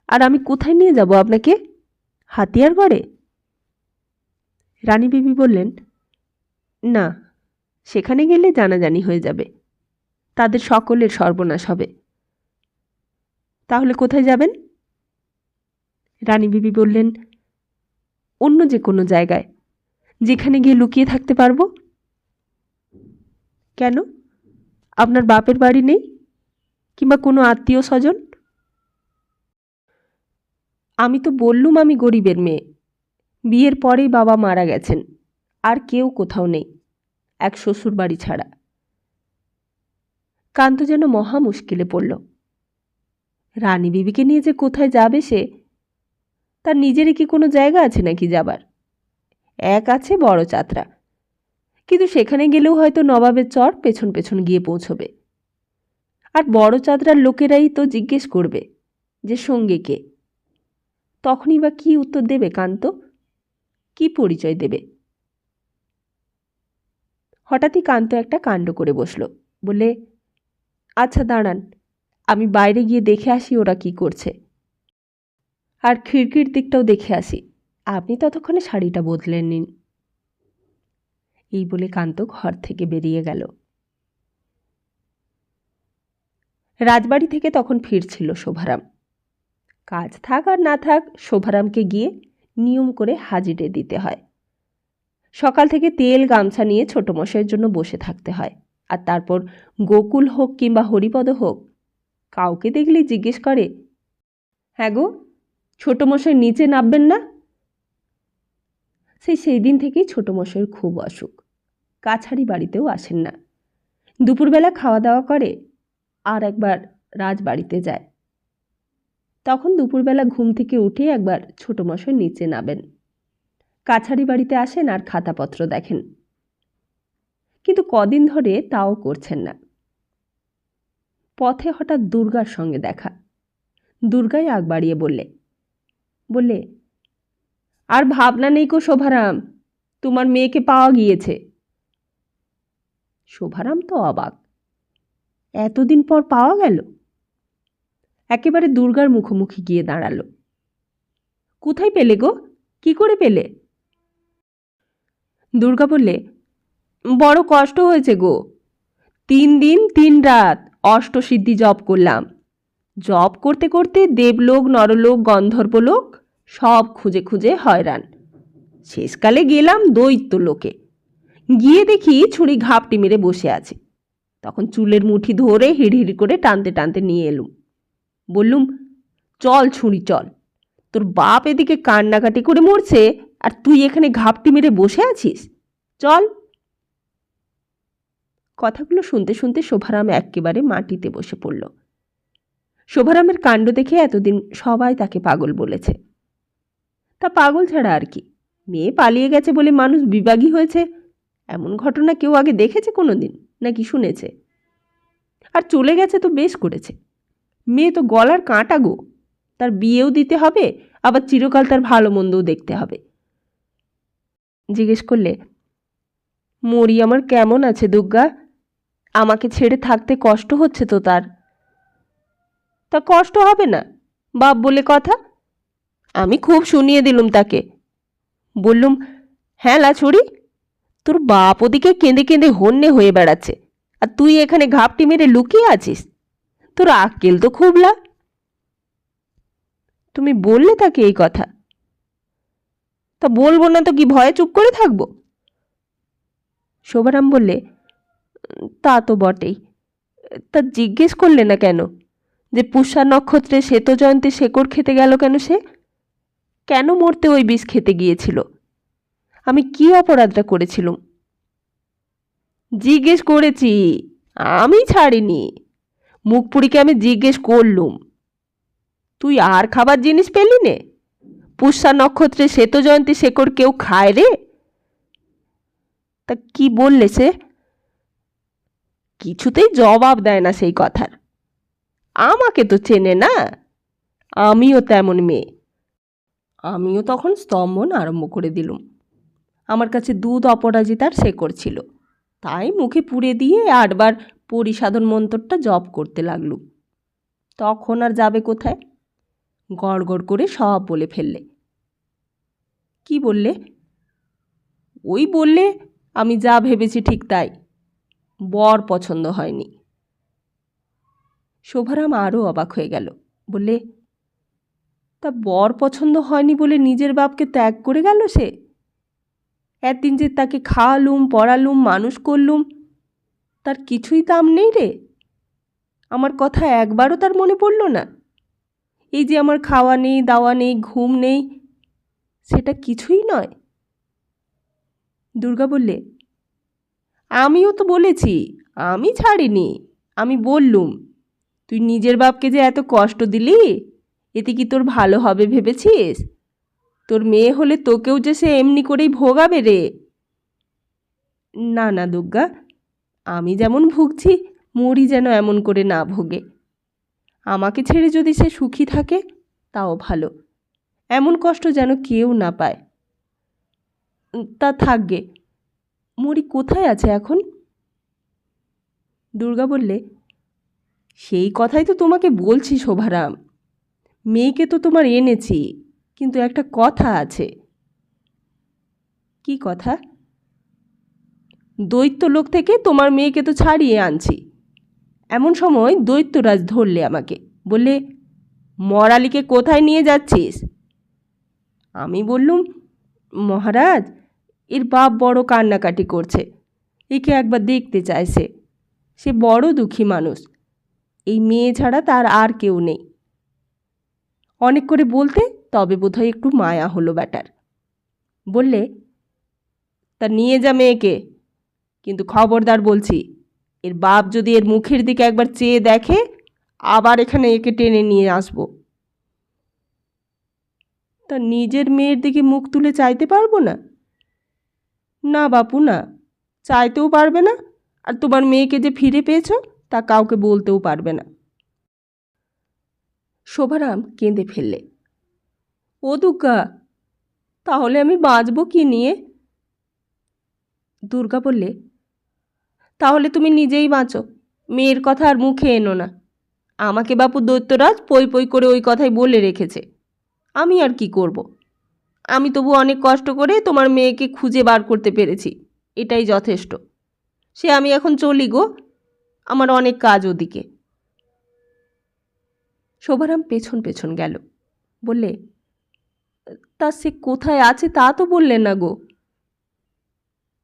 আর আমি কোথায় নিয়ে যাব আপনাকে? হাতিয়ার ঘরে? রানী বিবি বললেন, না, সেখানে গেলে জানাজানি হয়ে যাবে, তাদের সকলের সর্বনাশ হবে। তাহলে কোথায় যাবেন? রানী বিবি বললেন, অন্য যে কোনো জায়গায়, যেখানে গিয়ে লুকিয়ে থাকতে পারবো। কেন? আপনার বাপের বাড়ি নেই, কিংবা কোনো আত্মীয় স্বজন? আমি তো বললুম আমি গরিবের মেয়ে, বিয়ের পরেই বাবা মারা গেছেন, আর কেউ কোথাও নেই, এক শ্বশুর বাড়ি ছাড়া। কান্ত যেন মহা মুশকিলে পড়ল। রানী বিবিকে নিয়ে যে কোথায় যাবে সে? তার নিজেরই কি কোনো জায়গা আছে নাকি যাবার? এক আছে বড় চাতরা, কিন্তু সেখানে গেলেও হয়তো নবাবের চর পেছন পেছন গিয়ে পৌঁছবে। আর বড় চাতরার লোকেরাই তো জিজ্ঞেস করবে যে সঙ্গে কে। তখনই বা কি উত্তর দেবে কান্ত? কি পরিচয় দেবে? হঠাৎই কান্ত একটা কাণ্ড করে বসল। বলে, আচ্ছা দাঁড়ান, আমি বাইরে গিয়ে দেখে আসি ওরা কি করছে, আর খিড়কির দিকটাও দেখে আসি। আপনি ততক্ষণে শাড়িটা বদলে নিন। এই বলে কান্ত ঘর থেকে বেরিয়ে গেল। রাজবাড়ি থেকে তখন ফিরছিল শোভারাম। কাজ থাক আর না থাক, শোভারামকে গিয়ে নিয়ম করে হাজিরে দিতে হয়। সকাল থেকে তেল গামছা নিয়ে ছোট মশাইয়ের জন্য বসে থাকতে হয়। আর তারপর গোকুল হোক কিংবা হরিপদ হোক, কাউকে দেখলেই জিজ্ঞেস করে, হ্যাঁ গো, ছোট মশাই নিচে নামবেন না? সেই দিন থেকেই ছোট মশাইয়ের খুব অসুখ। কাছারি বাড়িতেও আসেন না। দুপুরবেলা খাওয়া দাওয়া করে আর একবার রাজবাড়িতে যায়। তখন দুপুরবেলা ঘুম থেকে উঠে একবার ছোট মশাই নিচে নামেন, কাছারি বাড়িতে আসেন আর খাতাপত্র দেখেন। কিন্তু কদিন ধরে তাও করছেন না। পথে হঠাৎ দুর্গার সঙ্গে দেখা। দুর্গাই আগ বাড়িয়ে বললে, আর ভাবনা নেই কো শোভারাম, তোমার মেয়েকে পাওয়া গিয়েছে। শোভারাম তো অবাক, এতদিন পর পাওয়া গেল? একেবারে দুর্গার মুখোমুখি গিয়ে দাঁড়ালো। কোথায় পেলে গো, কি করে পেলে? দুর্গা বললে, বড় কষ্ট হয়েছে গো, 3 দিন 3 রাত অষ্টসিদ্ধি জপ করলাম। জপ করতে করতে দেবলোক, নরলোক, গন্ধর্বলোক সব খুঁজে খুঁজে হয়রান। শেষকালে গেলাম দৈত্য লোকে। গিয়ে দেখি ছুরি ঘাপটি মেরে বসে আছে। তখন চুলের মুঠি ধরে হিড়হিড় করে টানতে টানতে নিয়ে এলুম। বললুম, চল ছুরি চল, তোর বাপ এদিকে কান্নাকাটি করে মরছে আর তুই এখানে ঘাপটি মেরে বসে আছিস, চল। কথাগুলো শুনতে শুনতে শোভারাম একেবারে মাটিতে বসে পড়ল। শোভারামের কাণ্ড দেখে এতদিন সবাই তাকে পাগল বলেছে। তা পাগল ছাড়া আর কি, মেয়ে পালিয়ে গেছে বলে মানুষ বিভাগী হয়েছে, এমন ঘটনা কেউ আগে দেখেছে কোনো দিন নাকি শুনেছে? আর চলে গেছে তো বেশ করেছে। মেয়ে তো গলার কাঁটা গো, তার বিয়েও দিতে হবে, আবার চিরকাল তার ভালো মন্দও দেখতে হবে। জিজ্ঞেস করলে, মরি আমার কেমন আছে দুর্গা? আমাকে ছেড়ে থাকতে কষ্ট হচ্ছে তো তার। তা কষ্ট হবে না, বাপ বলে কথা। আমি খুব শুনিয়ে দিলুম তাকে। বললুম, হ্যাঁ লাছুড়ি, তোর বাপ ওদিকে কেঁদে কেঁদে হন্যে হয়ে বেড়াচ্ছে, আর তুই এখানে ঘাপটি মেরে লুকিয়ে আছিস। তোর আক্কেল তো খুবলা। তুমি বললে তাকে এই কথা? তা বলবো না তো কি, ভয়ে চুপ করে থাকবো? শোভারাম বললে, তা তো বটেই, তা জিজ্ঞেস করলে না কেন যে পুষ্যা নক্ষত্রে শ্বেত জয়ন্তী শেকড় খেতে গেল কেন? সে কেন মরতে ওই বিষ খেতে গিয়েছিল? আমি কি অপরাধটা করেছিলুম? জিজ্ঞেস করেছি, আমি ছাড়িনি। মুখপুরীকে আমি জিজ্ঞেস করলুম, তুই আর খাবার জিনিস পেলি নে? পুষ্যা নক্ষত্রে শ্বেত জয়ন্তী শেকড় কেউ খায় রে? তা কি বললে সে? কিছুতেই জবাব দেয় না সেই কথার। আমাকে তো চেনে না, আমিও তেমন মেয়ে। আমিও তখন স্তম্ভন আরম্ভ করে দিলুম। আমার কাছে দুধ অপরাজিতার শেকড় ছিল, তাই মুখে পুড়ে দিয়ে 8 বার পরিসাধন মন্ত্রটা জপ করতে লাগলুম। তখন আর যাবে কোথায়? গড় গড় করে সব বলে ফেললে। কি বললে? ওই বললে আমি যা ভেবেছি ঠিক তাই, বর পছন্দ হয়নি। শোভারাম আরও অবাক হয়ে গেল। বললে, তা বর পছন্দ হয়নি বলে নিজের বাপকে ত্যাগ করে গেল সে? একদিন যে তাকে খাওয়ালুম, পড়ালুম, মানুষ করলুম, তার কিছুই দাম নেই রে? আমার কথা একবারও তার মনে পড়ল না? এই যে আমার খাওয়া নেই, দাওয়া নেই, ঘুম নেই, সেটা কিছুই নয়? দুর্গা বললে, আমিও তো বলেছি, আমি ছাড়িনি, আমি বললুম। তুই নিজের বাপকে যে এত কষ্ট দিলি, এতে কি তোর ভালো হবে ভেবেছিস? তোর মেয়ে হলে তোকেও যে সে এমনি করেই ভোগাবে রে। না না দুর্গা, আমি যেমন ভুগছি মরি যেন এমন করে না ভোগে। আমাকে ছেড়ে যদি সে সুখী থাকে তাও ভালো, এমন কষ্ট যেন কেউ না পায়। তা থাকবে, মরি কোথায় আছে এখন? দুর্গা বললে, সেই কথাই তো তোমাকে বলছি শোভারাম। মেয়েকে তো তোমার এনেছি, কিন্তু একটা কথা আছে। কি কথা? দৈত্যলোক থেকে তোমার মেয়েকে তো ছাড়িয়ে আনছি। এমন সময় দৈত্যরাজ ধরলে আমাকে, বললে, মরালিকে কোথায় নিয়ে যাচ্ছিস? আমি বললুম, মহারাজ, এর বাপ বড় কান্নাকাটি করছে, একে একবার দেখতে চাইছে। সে বড় দুঃখী মানুষ, এই মেয়ে ছাড়া তার আর কেউ নেই। অনেক করে বলতে তবে বোধহয় একটু মায়া হলো ব্যাটার। বললে, তা নিয়ে যা মেয়েকে, কিন্তু খবরদার বলছি, এর বাপ যদি এর মুখের দিকে একবার চেয়ে দেখে, আবার এখানে একে টেনে নিয়ে আসবো। তা নিজের মেয়ের দিকে মুখ তুলে চাইতে পারবো না? না বাপু না, চাইতেও পারবে না, আর তোমার মেয়েকে যে ফিরে পেয়েছ তা কাউকে বলতেও পারবে না। শোভারাম কেঁদে ফেললে, ও দুর্গা, তাহলে আমি বাঁচব কি নিয়ে? দুর্গা বললে, তাহলে তুমি নিজেই বাঁচো, মেয়ের কথা আর মুখে এনো না। আমাকে বাপু দৈত্যরাজ পই পই করে ওই কথাই বলে রেখেছে, আমি আর কি করব? আমি তবু অনেক কষ্ট করে তোমার মেয়েকে খুঁজে বার করতে পেরেছি, এটাই যথেষ্ট। সে আমি এখন চলি গো, আমার অনেক কাজ ওদিকে। শোভারাম পেছন পেছন গেল। বললে, তা সে কোথায় আছে তা তো বললেন না গো।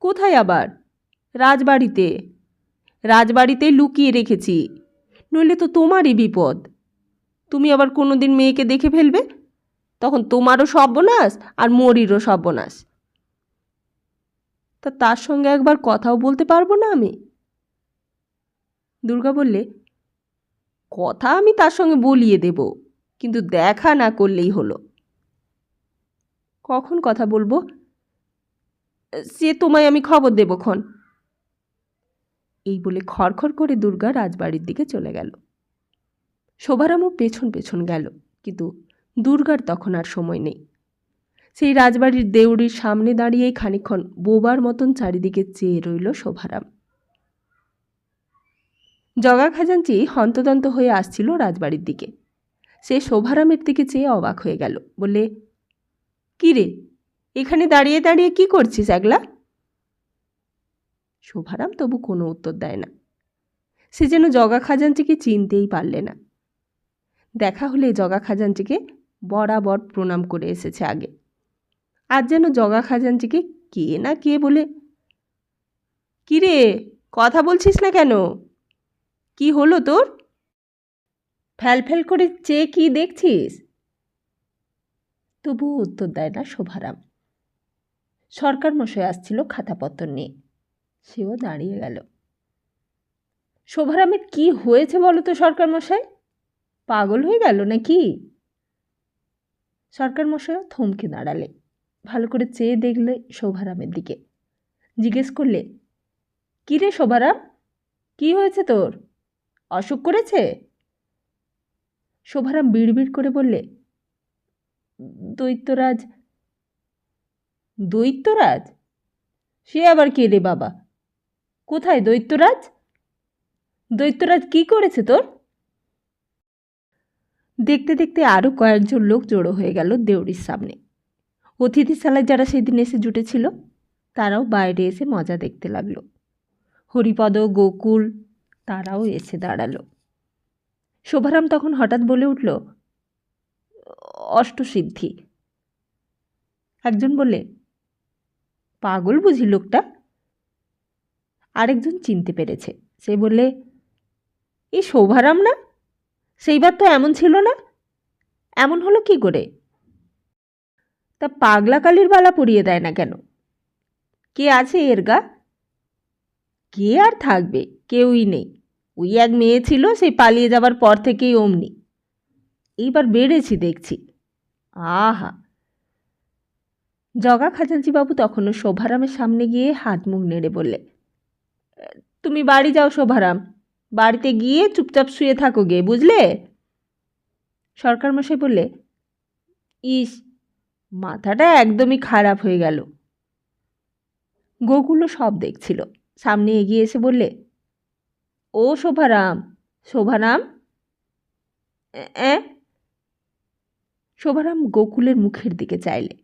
কোথায় আবার? রাজবাড়িতে। রাজবাড়িতেই লুকিয়ে রেখেছি, নইলে তো তোমারই বিপদ। তুমি আবার কোনো দিন মেয়েকে দেখে ফেলবে, তখন তোমারও সর্বনাশ আর মরিরও সর্বনাশ। তা তার সঙ্গে একবার কথাও বলতে পারবো না আমি? দুর্গা বললে, কথা আমি তার সঙ্গে বলিয়ে দেব, কিন্তু দেখা না করলেই হলো। কখন কথা বলবো? সে তোমায় আমি খবর দেবো ক্ষণ। এই বলে খড়খড় করে দুর্গা রাজবাড়ির দিকে চলে গেল। শোভারামও পেছন পেছন গেল, কিন্তু দুর্গার তখন আর সময় নেই। সেই রাজবাড়ির দেউড়ির সামনে দাঁড়িয়েই খানিকক্ষণ বোবার মতন চারিদিকে চেয়ে রইল শোভারাম। জগা খাজাঞ্চি হন্তদন্ত হয়ে আসছিল রাজবাড়ির দিকে। সে শোভারামের দিকে চেয়ে অবাক হয়ে গেল। বললে, কি রে, এখানে দাঁড়িয়ে দাঁড়িয়ে কি করছিস একলা? শোভারাম তবু কোনো উত্তর দেয় না। সে যেন জগা খাজাঞ্চিকে চিনতেই পারলে না। দেখা হলে জগা খাজাঞ্চিকে বরাবর প্রণাম করে এসেছে আগে। আজ যেন জগা খাজাঞ্চিকে কে না কে বলে, কি রে, কথা বলছিস না কেন? কি হলো তোর? ফ্যাল ফ্যাল করে চেয়ে কি দেখছিস? তবুও উত্তর দেয় না শোভারাম। সরকার মশাই আসছিল খাতাপত্র নিয়ে, সেও দাঁড়িয়ে গেল। শোভারামের কি হয়েছে বলো তো সরকার মশাই? পাগল হয়ে গেল নাকি? সরকার মশাইও থমকে দাঁড়ালে, ভালো করে চেয়ে দেখলে শোভারামের দিকে। জিজ্ঞেস করলে, কি রে শোভারাম, কি হয়েছে তোর? অসুখ করেছে? শোভারাম বিড়বিড় করে বললে, দৈত্যরাজ। দৈত্যরাজ? সে আবার কে রে বাবা? কোথায় দৈত্যরাজ? দৈত্যরাজ কি করেছে তোর? দেখতে দেখতে আরও কয়েকজন লোক জড়ো হয়ে গেল দেউড়ির সামনে। অতিথিশালায় যারা সেদিন এসে জুটেছিল তারাও বাইরে এসে মজা দেখতে লাগলো। হরিপদ, গোকুল তারাও এসে দাঁড়ালো। শোভারাম তখন হঠাৎ বলে উঠল, অষ্টসিদ্ধি। একজন বললে, পাগল বুঝি লোকটা? আরেকজন চিনতে পেরেছে। সে বললে, এই শোভারাম না? সেইবার তো এমন ছিল না, এমন হলো কি করে? তা পাগলা কালির বালা পরিয়ে দেয় না কেন? কে আছে এর গা? কে আর থাকবে, কেউই নেই। ওই এক মেয়ে ছিল, সেই পালিয়ে যাবার পর থেকেই অমনি। এইবার বেড়েছি দেখছি। আহা! জগা খাজাঞ্চিবাবু তখনও শোভারামের সামনে গিয়ে হাত মুখ নেড়ে বললে, তুমি বাড়ি যাও শোভারাম, বাড়িতে গিয়ে চুপচাপ শুয়ে থাকো গে, বুঝলে? সরকারমশাই বললে, ইস, মাথাটা একদমই খারাপ হয়ে গেল। গোকুলও সব দেখছিল, সামনে এগিয়ে এসে বললে, ও শোভারাম, শোভারাম। শোভারাম গোকুলের মুখের দিকে চাইলে।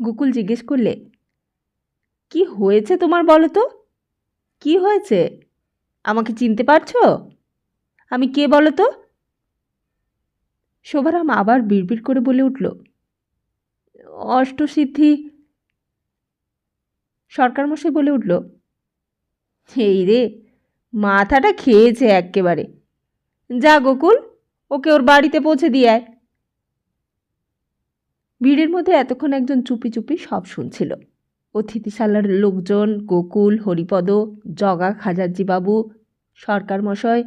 গোকুল জিজ্ঞেস করলে, কি হয়েছে তোমার বলো তো? কি হয়েছে? আমাকে চিনতে পারছো? আমি কে বলো তো? শোভারাম আবার বিড়বিড় করে বলে উঠল, অষ্টসিদ্ধি। সরকারমশাই বলে উঠল, এই রে, মাথাটা খেয়েছে এক্কেবারে। যা গোকুল, ওকে ওর বাড়িতে পৌঁছে দিয়ে আয়। ভিড়ের মধ্যে এতক্ষণ একজন চুপি চুপি সব শুনছিল। অতিথিশালার লোকজন, গোকুল, হরিপদ, জগা খাজাঞ্চিবাবু, সরকার মশাই,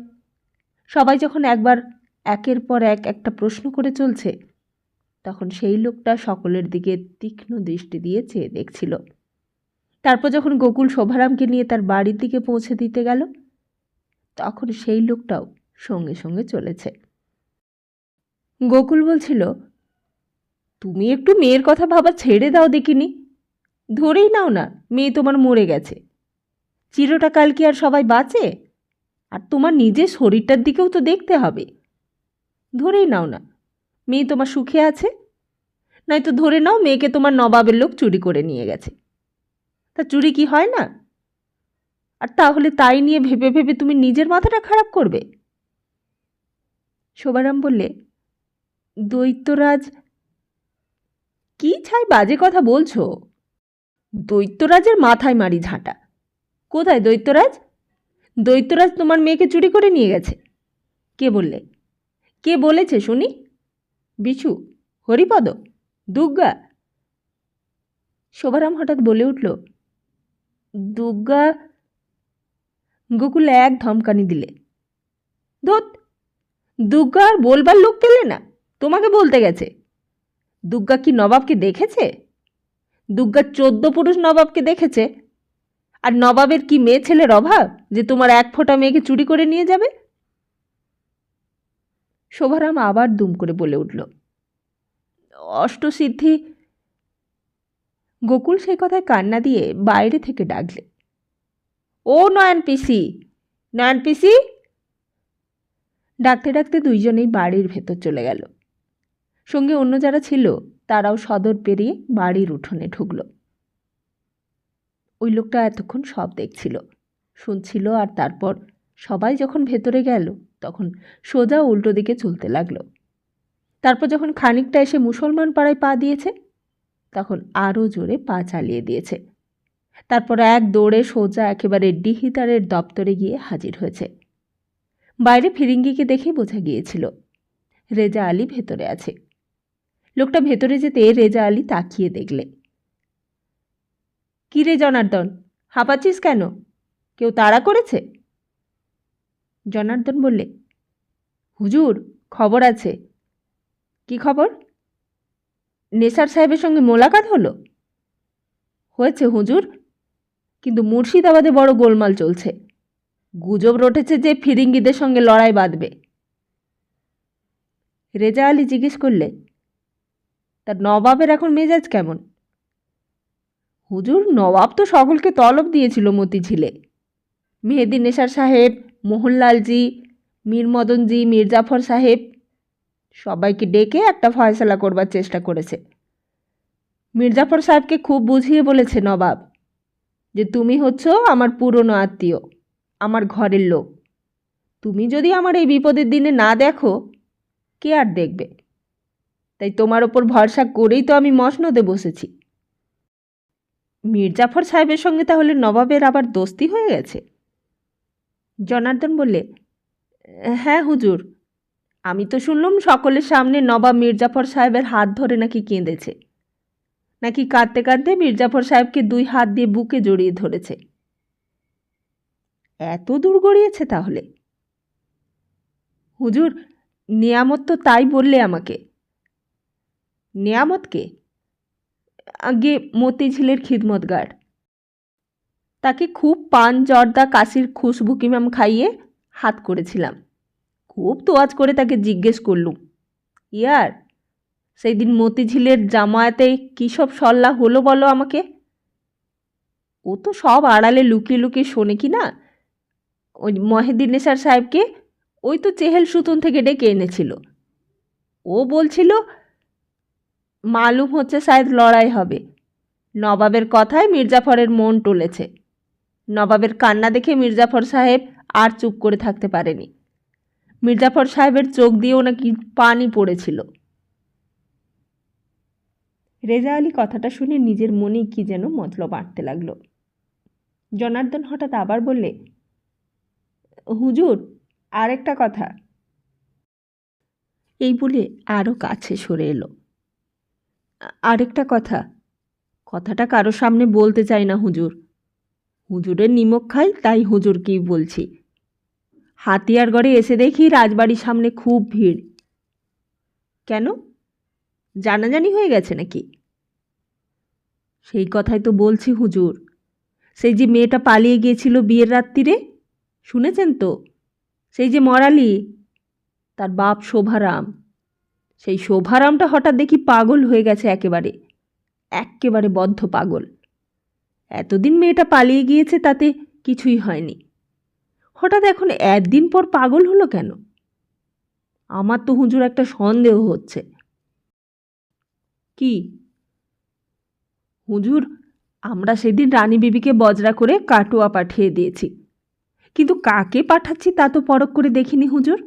সবাই যখন একবার একের পর এক একটা প্রশ্ন করে চলছে, তখন সেই লোকটা সকলের দিকে তীক্ষ্ণ দৃষ্টি দিয়ে চেয়ে দেখছিল। তারপর যখন গোকুল শোভারামকে নিয়ে তার বাড়ির দিকে পৌঁছে দিতে গেল, তখন সেই লোকটাও সঙ্গে সঙ্গে চলেছে। গোকুল বলছিল, তুমি একটু মেয়ের কথা ভাবা ছেড়ে দাও দেখিনি। ধরেই নাও না মেয়ে তোমার মরে গেছে। চিরটা কাল কি আর সবাই বাঁচে? আর তোমার নিজের শরীরটার দিকেও তো দেখতে হবে। ধরেই নাও না মেয়ে তোমার সুখে আছে, নয়তো ধরে নাও মেয়েকে তোমার নবাবের লোক চুরি করে নিয়ে গেছে। তা চুরি কি হয় না? আর তাহলে তাই নিয়ে ভেবে ভেবে তুমি নিজের মাথাটা খারাপ করবে? শোভারাম বললে, দৈত্যরাজ। কি ছাই বাজে কথা বলছো? দৈত্যরাজের মাথায় মারি ঝাঁটা। কোথায় দৈত্যরাজ? দৈত্যরাজ তোমার মেয়েকে চুরি করে নিয়ে গেছে? কে বললে? কে বলেছে শুনি? বিছু, হরিপদ, দুর্গা? শোভারাম হঠাৎ বলে উঠল, দুর্গা। গোকুল এক ধমকানি দিলে, ধুৎ, দুর্গা আর বলবার লোক পেলে না, তোমাকে বলতে গেছে। দুর্গা কি নবাবকে দেখেছে? দুর্গা 14 পুরুষ নবাবকে দেখেছে। আর নবাবের কি মেয়ে ছেলের অভাব যে তোমার এক ফোঁটা মেয়েকে চুরি করে নিয়ে যাবে? শোভারাম আবার দুম করে বলে উঠল, অষ্টসিদ্ধি। গোকুল সেই কথায় কান্না দিয়ে বাইরে থেকে ডাকলে, ও নয়ন পিসি, নয়ন পিসি। ডাকতে ডাকতে দুইজনেই বাড়ির ভেতর চলে গেল। সঙ্গে অন্য যারা ছিল তারাও সদর পেরিয়ে বাড়ির উঠোনে ঢুকল। ওই লোকটা এতক্ষণ সব দেখছিল, শুনছিল, আর তারপর সবাই যখন ভেতরে গেল তখন সোজা উল্টো দিকে চলতে লাগলো। তারপর যখন খানিকটা এসে মুসলমান পাড়ায় পা দিয়েছে, তখন আরও জোরে পা চালিয়ে দিয়েছে। তারপর এক দৌড়ে সোজা একেবারে ডিহিতারের দপ্তরে গিয়ে হাজির হয়েছে। বাইরে ফিরিঙ্গিকে দেখে বোঝা গিয়েছিল রেজা আলী ভেতরে আছে। লোকটা ভেতরে যেতে রেজা আলী তাকিয়ে দেখলে, কি রে জনার্দন, হাঁপাচ্ছিস কেন? কেউ তাড়া করেছে? জনার্দন বললে, হুজুর, খবর আছে। কি খবর? নেসার সাহেবের সঙ্গে মোলাকাত হলো? হয়েছে হুজুর, কিন্তু মুর্শিদাবাদে বড় গোলমাল চলছে। গুজব রটেছে যে ফিরিঙ্গিদের সঙ্গে লড়াই বাঁধবে। রেজা আলী জিজ্ঞেস করলে, তার নবাবের এখন মেজাজ কেমন? হুজুর, নবাব তো সকলকে তলব দিয়েছিল মতিঝিলে। মেহেদি নেসার সাহেব, মোহনলালজি, মীর মদনজি, মির্জাফর সাহেব সবাইকে ডেকে একটা ফয়সালা করবার চেষ্টা করেছে। মির্জাফর সাহেবকে খুব বুঝিয়ে বলেছে নবাব যে তুমি হচ্ছ আমার পুরনো আত্মীয়, আমার ঘরের লোক। তুমি যদি আমার এই বিপদের দিনে না দেখো, কে আর দেখবে? তাই তোমার ওপর ভরসা করেই তো আমি মসনদে বসেছি। মির্জাফর সাহেবের সঙ্গে তাহলে নবাবের আবার দোস্তি হয়ে গেছে? জনার্দন বললে, হ্যাঁ হুজুর, আমি তো শুনলাম সকলের সামনে নবাব মির্জাফর সাহেবের হাত ধরে নাকি কেঁদেছে। নাকি কাঁদতে কাঁদতে মির্জাফর সাহেবকে 2 হাত দিয়ে বুকে জড়িয়ে ধরেছে? এত দূর গড়িয়েছে তাহলে? হুজুর, নেয়ামত তো তাই বললে আমাকে। নেয়ামতকে? আগে মতিঝিলের খিদমতগার। তাকে খুব পান জর্দা কাশির খুশবু কিমাম খাইয়ে হাত করেছিলাম। খুব তোয়াজ করে তাকে জিজ্ঞেস করলুম, ইয়ার সেই দিন মতিঝিলের জামায়াতে কী সব সল্লা হলো বলো আমাকে। ও তো সব আড়ালে লুকিয়ে লুকিয়ে শোনে কি না। ওই মহেদিন নেসার সাহেবকে ওই তো চেহেল সুতন থেকে ডেকে এনেছিল। ও বলছিল মালুম হচ্ছে শায়দ লড়াই হবে। নবাবের কথায় মির্জাফরের মন টলেছে। নবাবের কান্না দেখে মির্জাফর সাহেব আর চুপ করে থাকতে পারেনি। মির্জাফর সাহেবের চোখ দিয়েও নাকি পানি পড়েছিল। রেজা আলী কথাটা শুনে নিজের মনেই কি যেন মতলব আঁটতে লাগলো। জনার্দন হঠাৎ আবার বললে, হুজুর, আর একটা কথা। এই বলে আরও কাছে সরে এলো। আরেকটা কথা? কথাটা কারো সামনে বলতে চাই না হুজুর। হুজুরের নিমক খাই, তাই হুজুরকেই বলছি। হাতিয়ারগড়ে এসে দেখি রাজবাড়ির সামনে খুব ভিড়। কেন, জানাজানি হয়ে গেছে নাকি? সেই কথাই তো বলছি হুজুর। সেই যে মেয়েটা পালিয়ে গিয়েছিল বিয়ের রাত্রিরে, শুনেছেন তো? সেই যে মরালি, তার বাপ শোভারাম। সেই শোভারামটা হঠাৎ দেখি পাগল হয়ে গেছে, একেবারে একেবারে বদ্ধ পাগল। এতদিন মেয়েটা পালিয়ে গিয়েছে, তাতে কিছুই হয়নি। হঠাৎ এখন একদিন পর পাগল হলো কেন? আমার তো হুজুর একটা সন্দেহ হচ্ছে। কি? হুজুর, আমরা সেদিন রানী বিবিকে বজরা করে কাটোয়া পাঠিয়ে দিয়েছি, কিন্তু কাকে পাঠাচ্ছি তা তো পরখ করে দেখিনি হুজুর।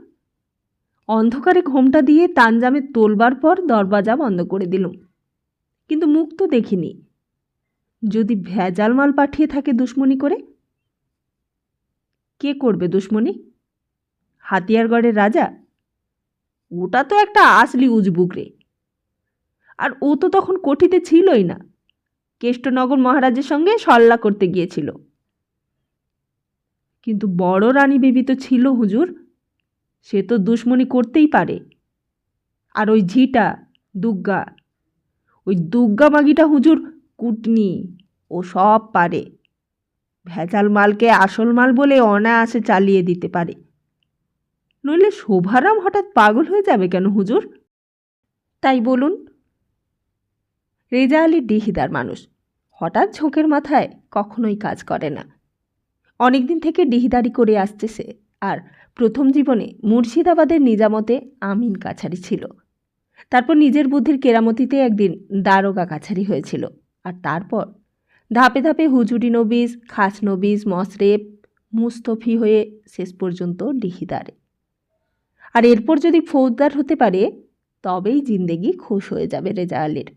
অন্ধকারে ঘোমটা দিয়ে তানজামে তোলবার পর দরওয়াজা বন্ধ করে দিলুম, কিন্তু মুখ তো দেখিনি। যদি ভেজাল মাল পাঠিয়ে থাকে দুশ্মনী করে? কে করবে দুশ্মনী? হাতিয়ারগড়ের রাজা? ওটা তো একটা আসলি উজবুক রে। আর ও তো তখন কোঠিতে ছিলই না, কেষ্টনগর মহারাজের সঙ্গে সল্লা করতে গিয়েছিল। কিন্তু বড় রানী বিবি তো ছিল হুজুর, সে তো দুশ্মনী করতেই পারে। আর ওই ঝিটা দুগ্গা, ওই দুগ্গা মাগিটা হুজুর কুটনি, ও সব পারে। ভেজাল মালকে আসল মাল বলে অনায়াসে চালিয়ে দিতে পারে। নইলে শোভারাম হঠাৎ পাগল হয়ে যাবে কেন হুজুর? তাই বলুন। রেজা আলী ডিহিদার মানুষ, হঠাৎ ঝোঁকের মাথায় কখনোই কাজ করে না। অনেকদিন থেকে ডিহিদারি করে আসছে সে। আর প্রথম জীবনে মুর্শিদাবাদের নিজামতে আমিন কাছারি ছিল। তারপর নিজের বুদ্ধির কেরামতিতে একদিন দারোগা কাছারি হয়েছিল। আর তারপর ধাপে ধাপে হুজুরি নবিজ, খাস নবিজ, মশরেফ, মুস্তফি হয়ে শেষ পর্যন্ত ডিহিদারে। আর এরপর যদি ফৌজদার হতে পারে, তবেই জিন্দেগি খুশ হয়ে যাবে রেজা আলীর।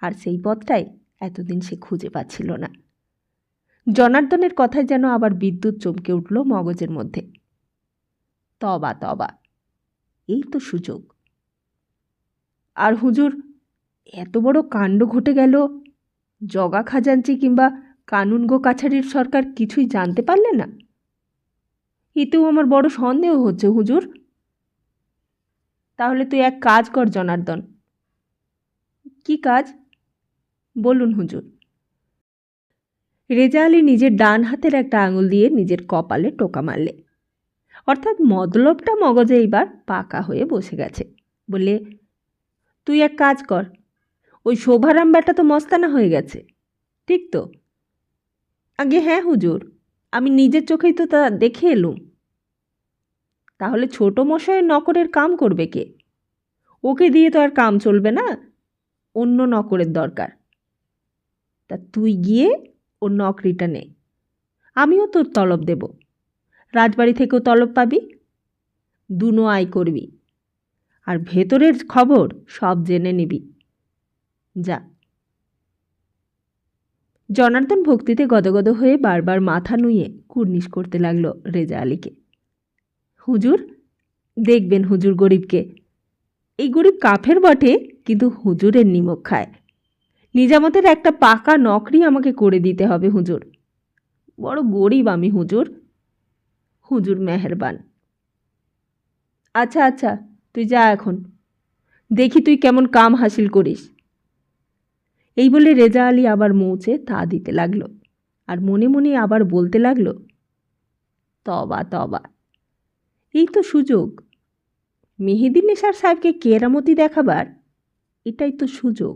আর সেই পথটাই এতদিন সে খুঁজে পাচ্ছিল না। জনার্দনের কথায় যেন আবার বিদ্যুৎ চমকে উঠল মগজের মধ্যে। তবা তবা, এই তো সুযোগ। আর হুজুর, এত বড় কাণ্ড ঘটে গেল, জগা খাজাঞ্চি কিংবা কানুনগো কাছারির সরকার কিছুই জানতে পারলে না? এতেও আমার বড় সন্দেহ হচ্ছে হুজুর। তাহলে তুই এক কাজ কর জনার্দন। কি কাজ? বলুন হুজুর। রেজা আলী নিজের ডান হাতের একটা আঙুল দিয়ে নিজের কপালে টোকা মারলে। অর্থাৎ মতলবটা মগজে এইবার পাকা হয়ে বসে গেছে। বললে, তুই এক কাজ কর, ওই শোভারাম ব্যাটা তো মস্তানা হয়ে গেছে, ঠিক তো? আগে হ্যাঁ হুজুর, আমি নিজের চোখেই তো তা দেখে এলুম। তাহলে ছোট মশাইয়ের নকরের কাম করবে কে? ওকে দিয়ে তো আর কাম চলবে না, অন্য নকরের দরকার। তা তুই গিয়ে ওর নকরিটা নে, আমিও তোর তলব দেব। রাজবাড়ি থেকেও তলব পাবি, দুনো আয় করবি, আর ভেতরের খবর সব জেনে নিবি। যা। জনার্দন ভক্তিতে গদগদ হয়ে বারবার মাথা নুয়ে কুর্নিশ করতে লাগলো রেজা আলীকে। হুজুর, দেখবেন হুজুর গরিবকে। এই গরিব কাফের বটে, কিন্তু হুজুরের নিমক খায়। নিজামতের একটা পাকা নকরি আমাকে করে দিতে হবে হুজুর। বড় গরিব আমি হুজুর। হুজুর মেহেরবান। আচ্ছা আচ্ছা, তুই যা এখন, দেখি তুই কেমন কাম হাসিল করিস। এই বলে রেজা আলী আবার মৌচে তা দিতে লাগলো, আর মনে মনে আবার বলতে লাগলো, তবা তবা, এই তো সুযোগ, মেহেদী নেসার সাহেবকে কেরামতি দেখাবার, এটাই তো সুযোগ।